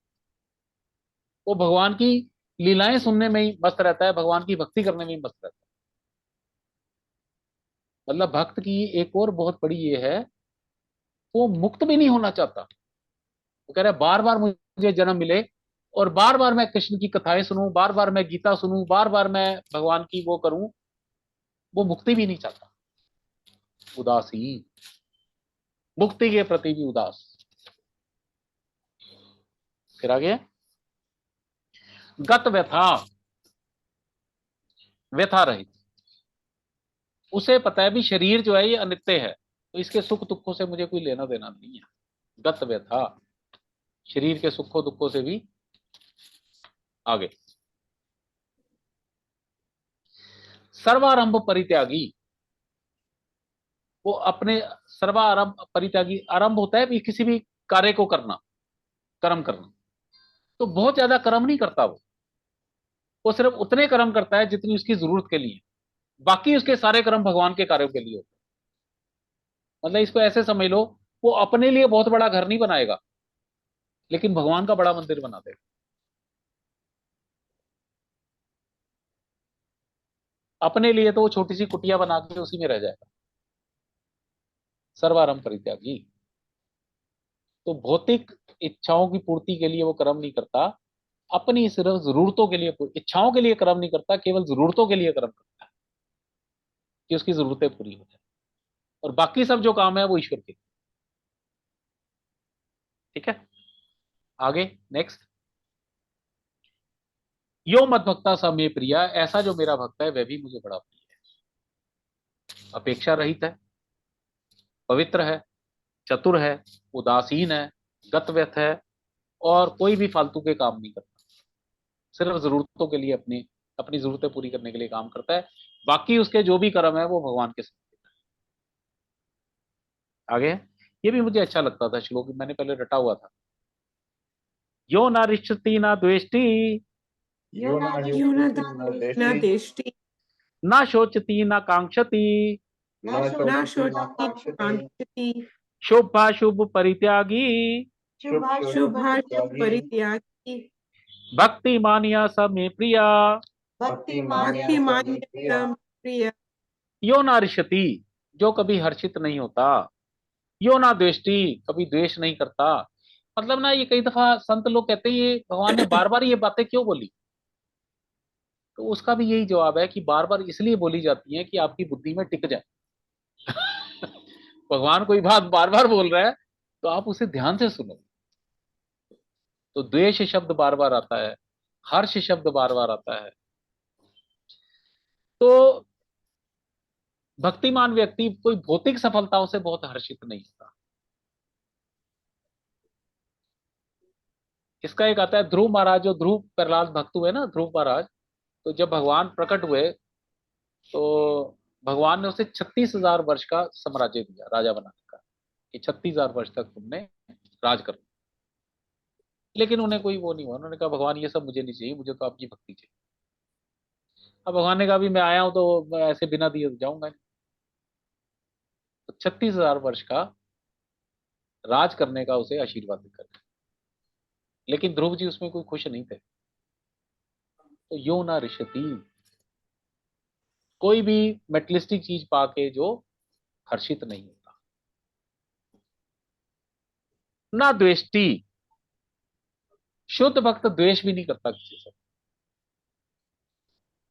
वो भगवान की लीलाएं सुनने में ही मस्त रहता है, भगवान की भक्ति करने में ही मस्त रहता है। मतलब भक्त की एक और बहुत बड़ी ये है, वो मुक्त भी नहीं होना चाहता। वो कह रहा है बार बार मुझे जन्म मिले और बार बार मैं कृष्ण की कथाएं सुनूं, बार बार मैं गीता सुनूं, बार बार मैं भगवान की वो करूं, वो मुक्ति भी नहीं चाहता। उदासीन, मुक्ति के प्रति भी उदास। फिर आगे गत व्यथा, व्यथा रहित। उसे पता है भी शरीर जो है ये अनित्य है, तो इसके सुख दुखों से मुझे कोई लेना देना नहीं है। गत व्यथा, शरीर के सुखों दुखों से भी आगे। सर्वारंभ परित्यागी, वो अपने सर्वारंभ परित्यागी, आरंभ होता है भी किसी भी कार्य को करना, कर्म करना, तो बहुत ज्यादा कर्म नहीं करता वो सिर्फ उतने कर्म करता है जितनी उसकी जरूरत के लिए, बाकी उसके सारे कर्म भगवान के कार्यों के लिए होते हैं। मतलब इसको ऐसे समझ लो, वो अपने लिए बहुत बड़ा घर नहीं बनाएगा लेकिन भगवान का बड़ा मंदिर बना देगा। अपने लिए तो वो छोटी सी कुटिया बना के उसी में रह जाएगा। सर्वारंभ परित्यागी, तो भौतिक इच्छाओं की पूर्ति के लिए वो कर्म नहीं करता, अपनी सिर्फ जरूरतों के लिए, इच्छाओं के लिए कर्म नहीं करता, केवल जरूरतों के लिए कर्म करता है कि उसकी जरूरतें पूरी हो जाए, और बाकी सब जो काम है वो ईश्वर के। ठीक है, आगे नेक्स्ट। यो मत भक्ता स मे प्रिया, ऐसा जो मेरा भक्त है वह भी मुझे बड़ा प्रिय है। अपेक्षा रहित है, पवित्र है, चतुर है, उदासीन है, गतव्यथ है, और कोई भी फालतू के काम नहीं करता, सिर्फ जरूरतों के लिए, अपनी अपनी जरूरतें पूरी करने के लिए काम करता है, बाकी उसके जो भी कर्म है वो भगवान के साथ। आगे, ये भी मुझे अच्छा लगता था श्लोक, मैंने पहले रटा हुआ था। यो ना रिष्यति ना द्वेष्टि, यो न यो न युक्ति न न देष्टि, देष्टि, ना शोचति ना कांक्षति, न न शोचति न शोचति कांक्षति, कांक्षति, शुभाशुभ परित्यागी, शुभाशुभ शुभाशुभ परित्यागी, परित्यागी, भक्ति मानिया स मे प्रिया। भक्तिमान्या भक्ति स मे प्रिया। मान्य प्रिय, यो ना रिष्यति, जो कभी हर्षित नहीं होता, यो ना द्वेष्टि, कभी द्वेष नहीं करता। मतलब ना ये कई दफा संत लोग कहते हैं ये भगवान ने बार बार ये बातें क्यों बोली, तो उसका भी यही जवाब है कि बार बार इसलिए बोली जाती है कि आपकी बुद्धि में टिक जाए। भगवान कोई बात बार बार बोल रहा है तो आप उसे ध्यान से सुनो। तो द्वेष शब्द बार बार आता है, हर्ष शब्द बार बार आता है। तो भक्तिमान व्यक्ति कोई भौतिक सफलताओं से बहुत हर्षित नहीं होता, इसका एक आता है ध्रुव महाराज, जो ध्रुव प्रहलाद भक्त हुए ना, ध्रुव महाराज, तो जब भगवान प्रकट हुए तो भगवान ने उसे 36,000 वर्ष का साम्राज्य दिया राजा बनाने का, कि 36,000 वर्ष तक तुमने राज करना। लेकिन उन्हें कोई वो नहीं हुआ, उन्होंने कहा भगवान ये सब मुझे नहीं चाहिए, मुझे तो आपकी भक्ति चाहिए। अब भगवान ने कहा भी मैं आया हूं तो मैं ऐसे बिना दिए तो जाऊंगा नहीं। तो 36,000 वर्ष का राज करने का उसे आशीर्वाद देकर, लेकिन ध्रुव जी उसमें कोई खुश नहीं थे। तो यो ना रिशती, कोई भी मेटलिस्टिक चीज पाके जो हर्षित नहीं होता। ना द्वेष्टि, शुद्ध भक्त द्वेष भी नहीं करता किसी से।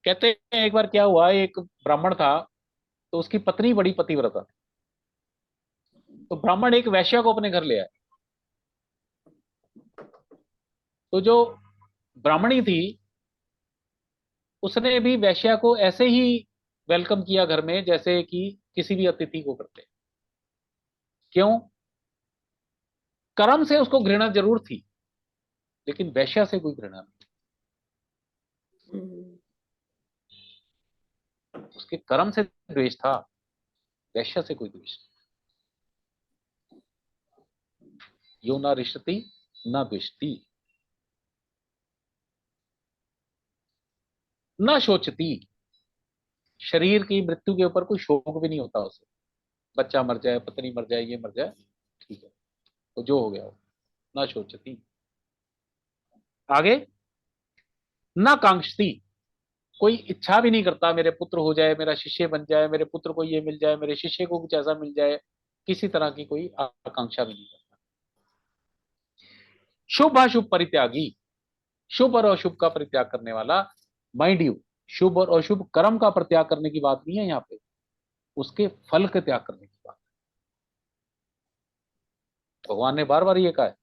कहते हैं एक बार क्या हुआ, एक ब्राह्मण था, तो उसकी पत्नी बड़ी पतिव्रता थी। तो ब्राह्मण एक वैश्या को अपने घर ले आया। तो जो ब्राह्मणी थी उसने भी वैश्या को ऐसे ही वेलकम किया घर में जैसे कि किसी भी अतिथि को करते। क्यों? कर्म से उसको घृणा जरूर थी, लेकिन वैश्या से कोई घृणा नहीं। उसके कर्म से द्वेष था, वैश्या से कोई द्वेष नहीं। यो ना रिश्ती ना द्वेष्टि, ना शोचती, शरीर की मृत्यु के ऊपर कोई शोक भी नहीं होता उसे। बच्चा मर जाए, पत्नी मर जाए, ये मर जाए, ठीक है, तो जो हो गया हो। ना शोचती। आगे, ना कांक्षती, कोई इच्छा भी नहीं करता मेरे पुत्र हो जाए, मेरा शिष्य बन जाए, मेरे पुत्र को ये मिल जाए, मेरे शिष्य को कुछ ऐसा मिल जाए। किसी तरह की कोई आकांक्षा भी नहीं करता। शुभ अशुभ परित्यागी, शुभ और अशुभ का परित्याग करने वाला। माइंड यू, शुभ और अशुभ कर्म का परित्याग करने की बात नहीं है यहाँ पे, उसके फल का त्याग करने की बात। भगवान ने बार बार ये कहा है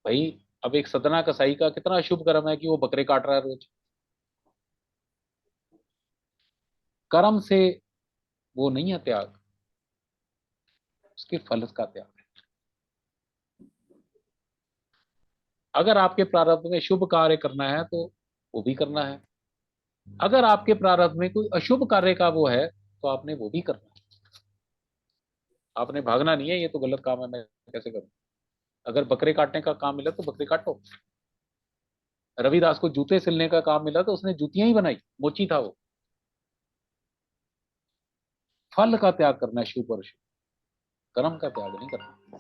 भाई। अब एक सदना कसाई का कितना अशुभ कर्म है कि वो बकरे काट रहा है रोज। कर्म से वो नहीं है त्याग, उसके फल का त्याग है। अगर आपके प्रारब्ध में शुभ कार्य करना है तो वो भी करना है, अगर आपके प्रारब्ध में कोई अशुभ कार्य का वो है तो आपने वो भी करना है। आपने भागना नहीं है ये तो गलत काम है, मैं कैसे करूं। अगर बकरे काटने का काम मिला तो बकरे काटो। रविदास को जूते सिलने का काम मिला तो उसने जूतियां ही बनाई, मोची था वो। फल का त्याग करना है, शुभ और अशुभ, कर्म का त्याग नहीं करना।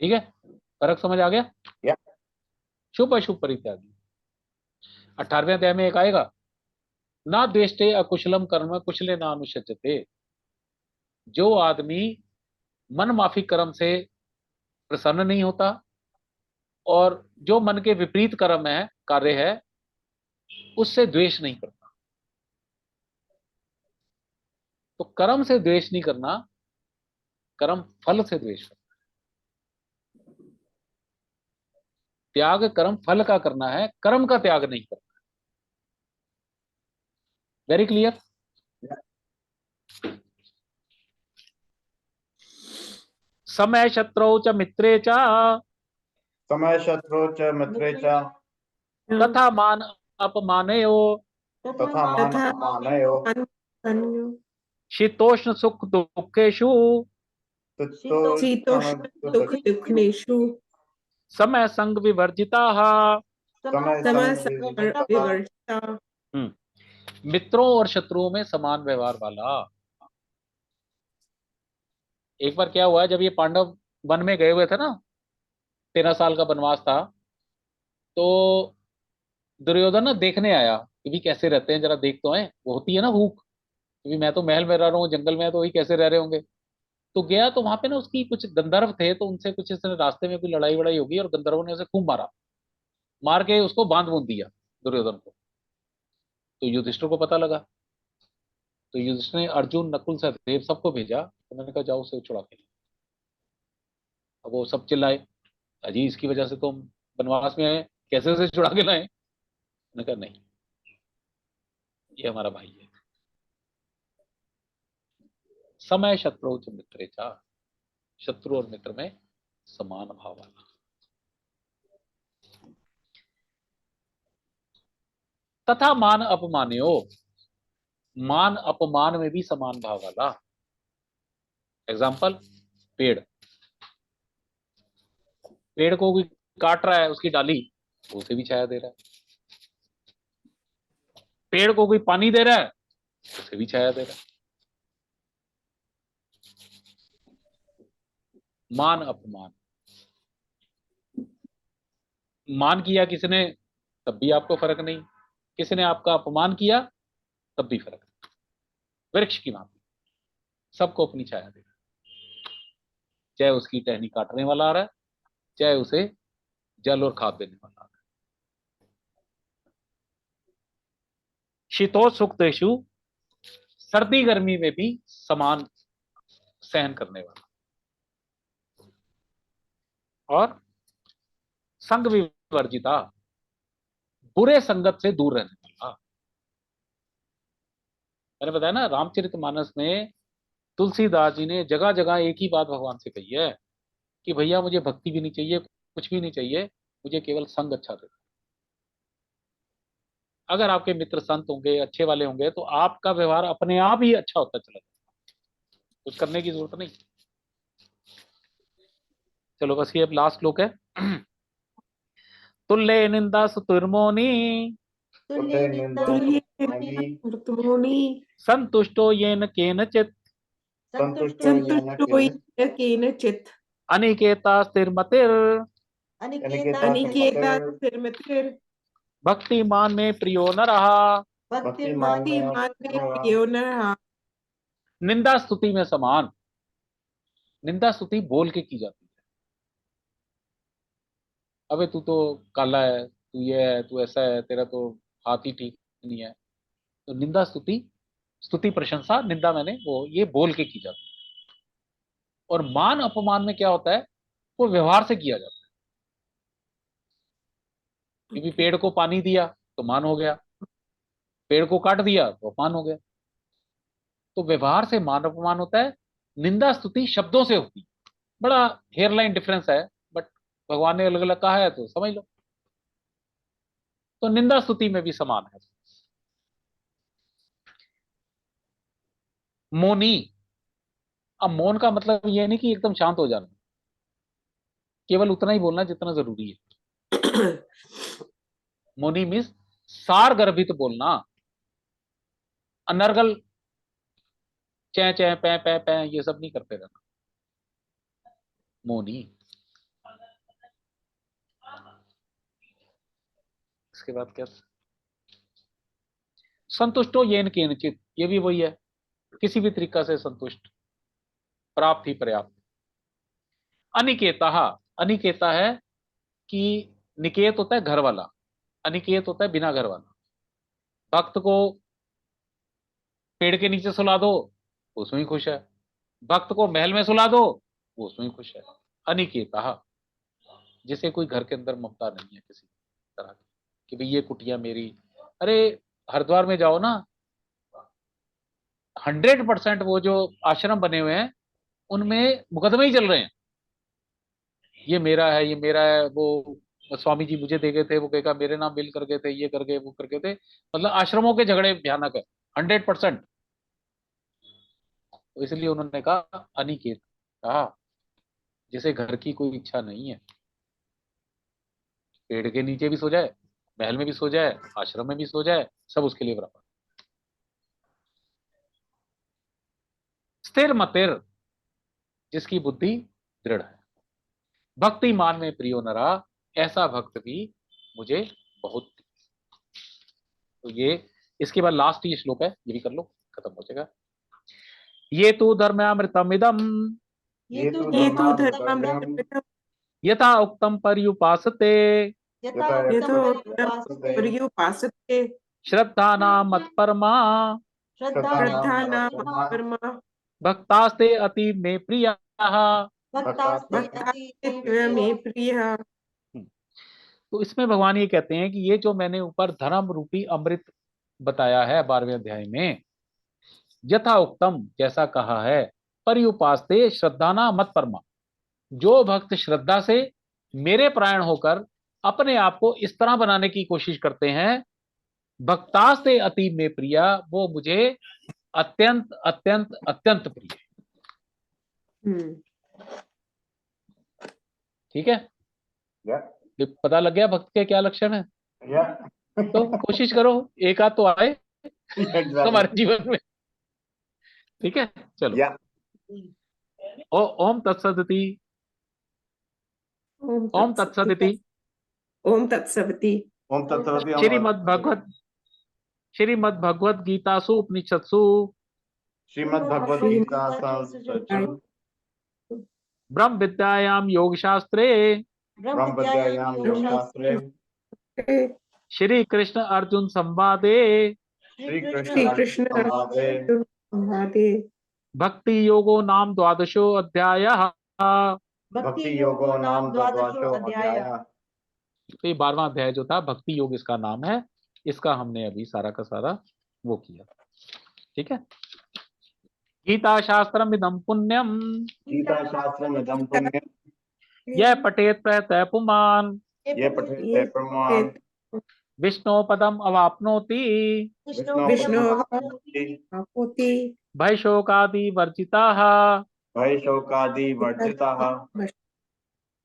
ठीक है, फर्क समझ आ गया? या शुभ अशुभ परित्यागी। 18वें अध्याय में एक आएगा, ना द्वेष्टे अकुशलम कर्म कुशले ना अनुशचते। जो आदमी मन माफिक कर्म से प्रसन्न नहीं होता और जो मन के विपरीत कर्म है, कार्य है, उससे द्वेष नहीं करता। तो कर्म से द्वेष नहीं करना, कर्म फल से द्वेष करना। त्याग कर्म फल का करना है, कर्म का त्याग नहीं करना। Very clear? समय शत्रौ च मित्रे च समय शत्रु च मित्रे च तथा मान अपमानयो तथा मान तथा अपमानयो अन्यो शीतोष्ण सुख दुखेषु शीतोष्ण सुख दुःखेषु समय संग विवर्जिता। समय समय संग विवर्जिता। मित्रों और शत्रुओं में समान व्यवहार वाला। एक बार क्या हुआ, जब ये पांडव वन में गए हुए थे ना, 13 साल का वनवास था, तो दुर्योधन ना देखने आया कि भी कैसे रहते हैं, जरा देख तो आए। वो होती है ना भूख, क्योंकि मैं तो महल में रह रहा हूँ, जंगल में, तो वही कैसे रह रहे होंगे। तो गया तो वहां पे ना उसकी कुछ गंधर्व थे, तो उनसे कुछ इसने रास्ते में कोई लड़ाई वड़ाई होगी और गंधर्वों ने उसे खूब मारा, मार के उसको बांध बूंद दिया दुर्योधन को। तो युधिष्ठिर को पता लगा, तो युधिष्ठिर ने अर्जुन नकुल सहदेव सबको भेजा, उन्होंने कहा जाओ उसे छुड़ा के लाओ। अब वो सब चिल्लाए, अजी इसकी वजह से तो हम वनवास में आए, कैसे उसे छुड़ा के लाए। उन्होंने कहा नहीं, ये हमारा भाई है। समय शत्रु च मित्रे चा, शत्रु और मित्र में समान भाव वाला। तथा मान अपमान्यो, मान अपमान में भी समान भाव वाला। एग्जाम्पल, पेड़, पेड़ को कोई काट रहा है, उसकी डाली, उसे भी छाया दे रहा है। पेड़ को कोई पानी दे रहा है, उसे भी छाया दे रहा है। मान अपमान, मान किया किसने तब भी आपको फर्क नहीं, किसने आपका अपमान किया तब भी फर्क नहीं। वृक्ष की भांति सबको अपनी छाया दे, चाहे उसकी टहनी काटने वाला आ रहा है, चाहे उसे जल और खाद देने वाला आ रहा है। शीतोष्ण, सर्दी गर्मी में भी समान सहन करने वाला। और संग विवर्जिता, बुरे संगत से दूर रहने वाला। मैंने बताया ना, रामचरितमानस में तुलसीदास जी ने जगह जगह एक ही बात भगवान से कही है कि भैया मुझे भक्ति भी नहीं चाहिए, कुछ भी नहीं चाहिए, मुझे केवल संग अच्छा दे। अगर आपके मित्र संत होंगे, अच्छे वाले होंगे, तो आपका व्यवहार अपने आप ही अच्छा होता चला जाएगा, कुछ करने की जरूरत नहीं। चलो बस ये अब लास्ट श्लोक है। तुल्य निंदा सुतुर्मोनि, तुल्य निंदा तुल्य सुमोनि, मृतमोनि, संतुष्टो येन केनचित्, संतुष्टो येन संतुष्टो येन केनचित्, अनिकेता स्थिरमतिर्, अनिकेता अनिकेता स्थिरमतिर्, स्थिरमतिर्, भक्तिमान में प्रियो न रहा। भक्तिमान में भक्तिमान में रहा। प्रियो नरः। निंदा स्तुति में समान। निंदा स्तुति बोल के की जाती है। अबे तू तो काला है, तू ये है, तू ऐसा है, तेरा तो हाथ ही ठीक नहीं है। तो निंदा स्तुति, स्तुति प्रशंसा, निंदा मैंने वो ये बोल के की जाती है। और मान अपमान में क्या होता है, वो व्यवहार से किया जाता है। क्योंकि पेड़ को पानी दिया तो मान हो गया, पेड़ को काट दिया तो अपमान हो गया। तो व्यवहार से मान अपमान होता है, निंदा स्तुति शब्दों से होती है। बड़ा हेयरलाइन डिफरेंस है, बट भगवान ने अलग अलग कहा है तो समझ लो। तो निंदा स्तुति में भी समान है। मौनी, अब मौन का मतलब ये नहीं कि एकदम शांत हो जाना, केवल उतना ही बोलना जितना जरूरी है। मौनी मीन्स सार गर्भित बोलना, अनर्गल चै चै पै पै पै ये सब नहीं करते रहना। मौनी। इसके बाद क्या, संतुष्टो येन केनचित, ये भी वही है, किसी भी तरीका से संतुष्ट, प्राप्त ही पर्याप्त। अनिकेता, अनिकेता है कि निकेत होता है घर वाला, अनिकेत होता है बिना घर वाला। भक्त को पेड़ के नीचे सुला दो, उसमें ही खुश है। भक्त को महल में सुला दो, वो उसमें ही खुश है। अनिकेता, जिसे कोई घर के अंदर ममता नहीं है किसी तरह की, कि भाई ये कुटिया मेरी। अरे हरिद्वार में जाओ ना, 100% वो जो आश्रम बने हुए हैं उनमें मुकदमे ही चल रहे हैं, ये मेरा है, ये मेरा है। वो स्वामी जी मुझे दे गए थे, वो कहेगा मेरे नाम बिल कर गए थे, ये कर गए, वो कर गए थे। मतलब आश्रमों के झगड़े भयानक है, 100%। तो इसलिए उन्होंने कहा अनिकेत, कहा जिसे घर की कोई इच्छा नहीं है, पेड़ के नीचे भी सो जाए, महल में भी सो जाए, आश्रम में भी सो जाए, सब उसके लिए बराबर। स्थिर मतिर, जिसकी बुद्धि दृढ़ है। भक्ति मान में प्रियो नरा, ऐसा भक्त भी मुझे बहुत। तो ये इसके बाद लास्ट ही श्लोक है, ये भी कर लो, खत्म हो जाएगा। ये तो धर्मामृतम इदम, ये तो ये तो धर्मामृतम धर्मामृतम यथा उक्तम पर्युपासते, यथा उक्तम पर्युपासते, श्रद्धा नाम मत्परमा, श्रद्धा नाम श्रद्धा कर्मा, भक्तास्ते अति में प्रिया। भक्तास्ते मे प्रियः। तो इसमें भगवान ये कहते हैं कि ये जो मैंने ऊपर धर्म रूपी अमृत बताया है 12वें अध्याय में, यथा उक्तम जैसा कहा है, पर्युपास्ते श्रद्धाना मत परमा, जो भक्त श्रद्धा से मेरे प्राण होकर अपने आप को इस तरह बनाने की कोशिश करते हैं, भक्तास्ते अति में प्रिया, वो मुझे अत्यंत अत्यंत अत्यंत प्रिय है। ठीक है, या ये पता लग गया भक्त के क्या लक्षण है। या तो कोशिश करो एक आध तो आए हमारे जीवन में। ठीक है, चलो। या ओम तत्सदिति। ओम तत्सदिति। ओम तत्सदिति। ओम तत्सदिति। श्रीमद् भगवद गीतासु उपनिषत्सु श्रीमद् भगवद गीता ब्रह्म विद्यायां योग शास्त्रे ब्रह्म विद्यायां योग शास्त्रे श्री कृष्ण अर्जुन संवादे श्री श्री कृष्ण संवादे भक्ति योगो नाम द्वादशो अध्यायः। भक्ति योगो नाम द्वादशो अध्यायः। तो ये 12वां अध्याय जो था भक्ति योग इसका नाम है, इसका हमने अभी सारा का सारा वो किया। ठीक है। गीता शास्त्रम इदम पुण्यम गीता शास्त्रम इदम पुण्यम यह पठेत प्रयतः पुमान् ये पठेत प्रमाण विष्णु पदम अवाप्नोति विष्णु आपोति भय शोकादि वर्जिताः भय शोकादि वर्जिताः।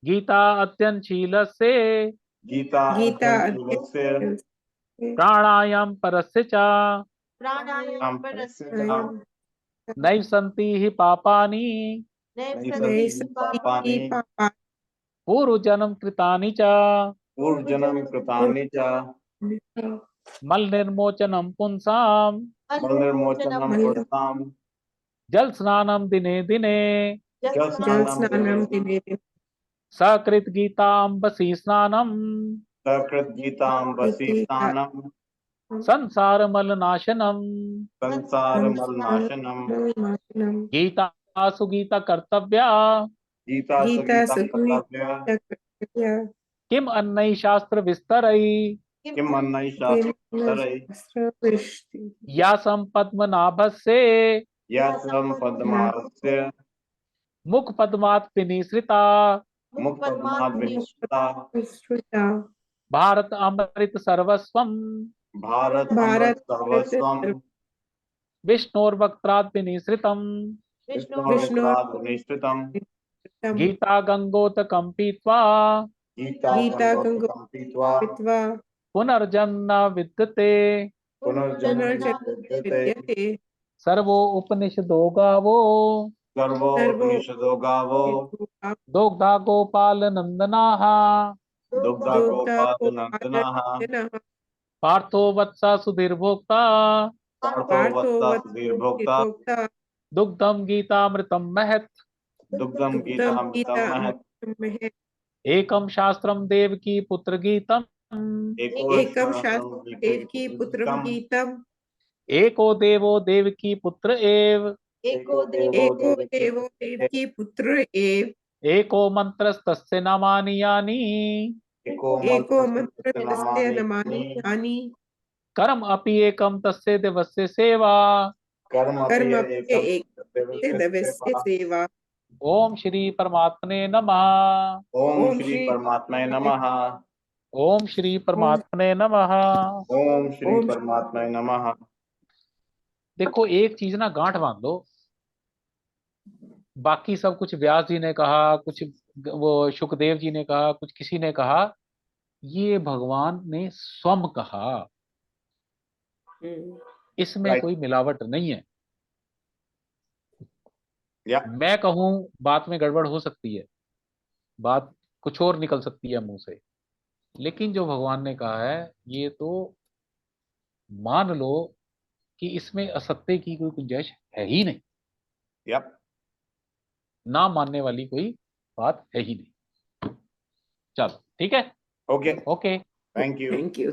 गीता अत्यंतशीलस्य गीता अत्यंतशीलस्य प्राणायाम परस्य च प्राणायाम परस्य च नैव सन्ति हि पापानि नैव सन्ति पापानि पूर्व जन्म कृतानि च पूर्व जन्म कृतानि च मल निर्मोचनम पुंसाम मल निर्मोचनम पुंसाम जल स्नानम दिने दिने जल स्नानम दिने दिने सकृत गीतांबसी स्नानम सकृत गीतांबसी स्नानम संसार मल नाशनम संसार मल नाशनम गीतासु गीता कर्तव्या गीता गीता कर्तव्य किम अन्नै शास्त्र विस्तरै किम अन्नै शास्त्रै या संपद्मनाभस्य या पद्मास्य मुख पद्मात् विनिसृता मुख पद्मात् विनिसृता भारत अमृत सर्वस्वम भारत अमृत सर्वस्वम विष्णोर्वक्त्रात् विनिसृतम विष्णोर्वक्त्रात् विनिसृतम गीता गंगोतकं पीत्वा गीता गंगोतकं पीत्वा पुनर्जन्म विद्यते पुनर्जन्म सर्वो उपनिषदो गावो सर्वो उपनिषदो गावो दुग्धा गोपाल नंदनाः दुग्धा गोपाल नंदनाः पार्थो वत्सा सुधीर्भोक्ता पार्थो वत्सा सुधीर्भोक्ता दुग्धम गीतामृतम महत् दुग्धम गीतामृतम महत् एकम शास्त्रम देवकी पुत्र गीतम एको देवो देवकी पुत्र एव एको देवो देवकी पुत्र एव एको मंत्रस्तस्य नामानि यानि एको मंत्रस्तस्य नामानि यानि कर्म अपि एकम तस्य देवस्य सेवा कर्म अपि एकम देवस्य सेवा। ओम श्री परमात्मने नमः। ओम श्री परमात्मने नमः। ओम श्री परमात्मने नमः। ओम श्री परमात्मने नमः। देखो एक चीज ना गांठ बांध दो, बाकी सब कुछ व्यास जी ने कहा, कुछ वो शुकदेव जी ने कहा, कुछ किसी ने कहा, ये भगवान ने स्वयं कहा, इसमें कोई मिलावट नहीं है। मैं कहूं बात में गड़बड़ हो सकती है, बात कुछ और निकल सकती है मुंह से, लेकिन जो भगवान ने कहा है ये तो मान लो कि इसमें असत्य की कोई गुंजाइश है ही नहीं। ना मानने वाली कोई बात है ही नहीं। चलो ठीक है, okay okay, thank you. Thank you.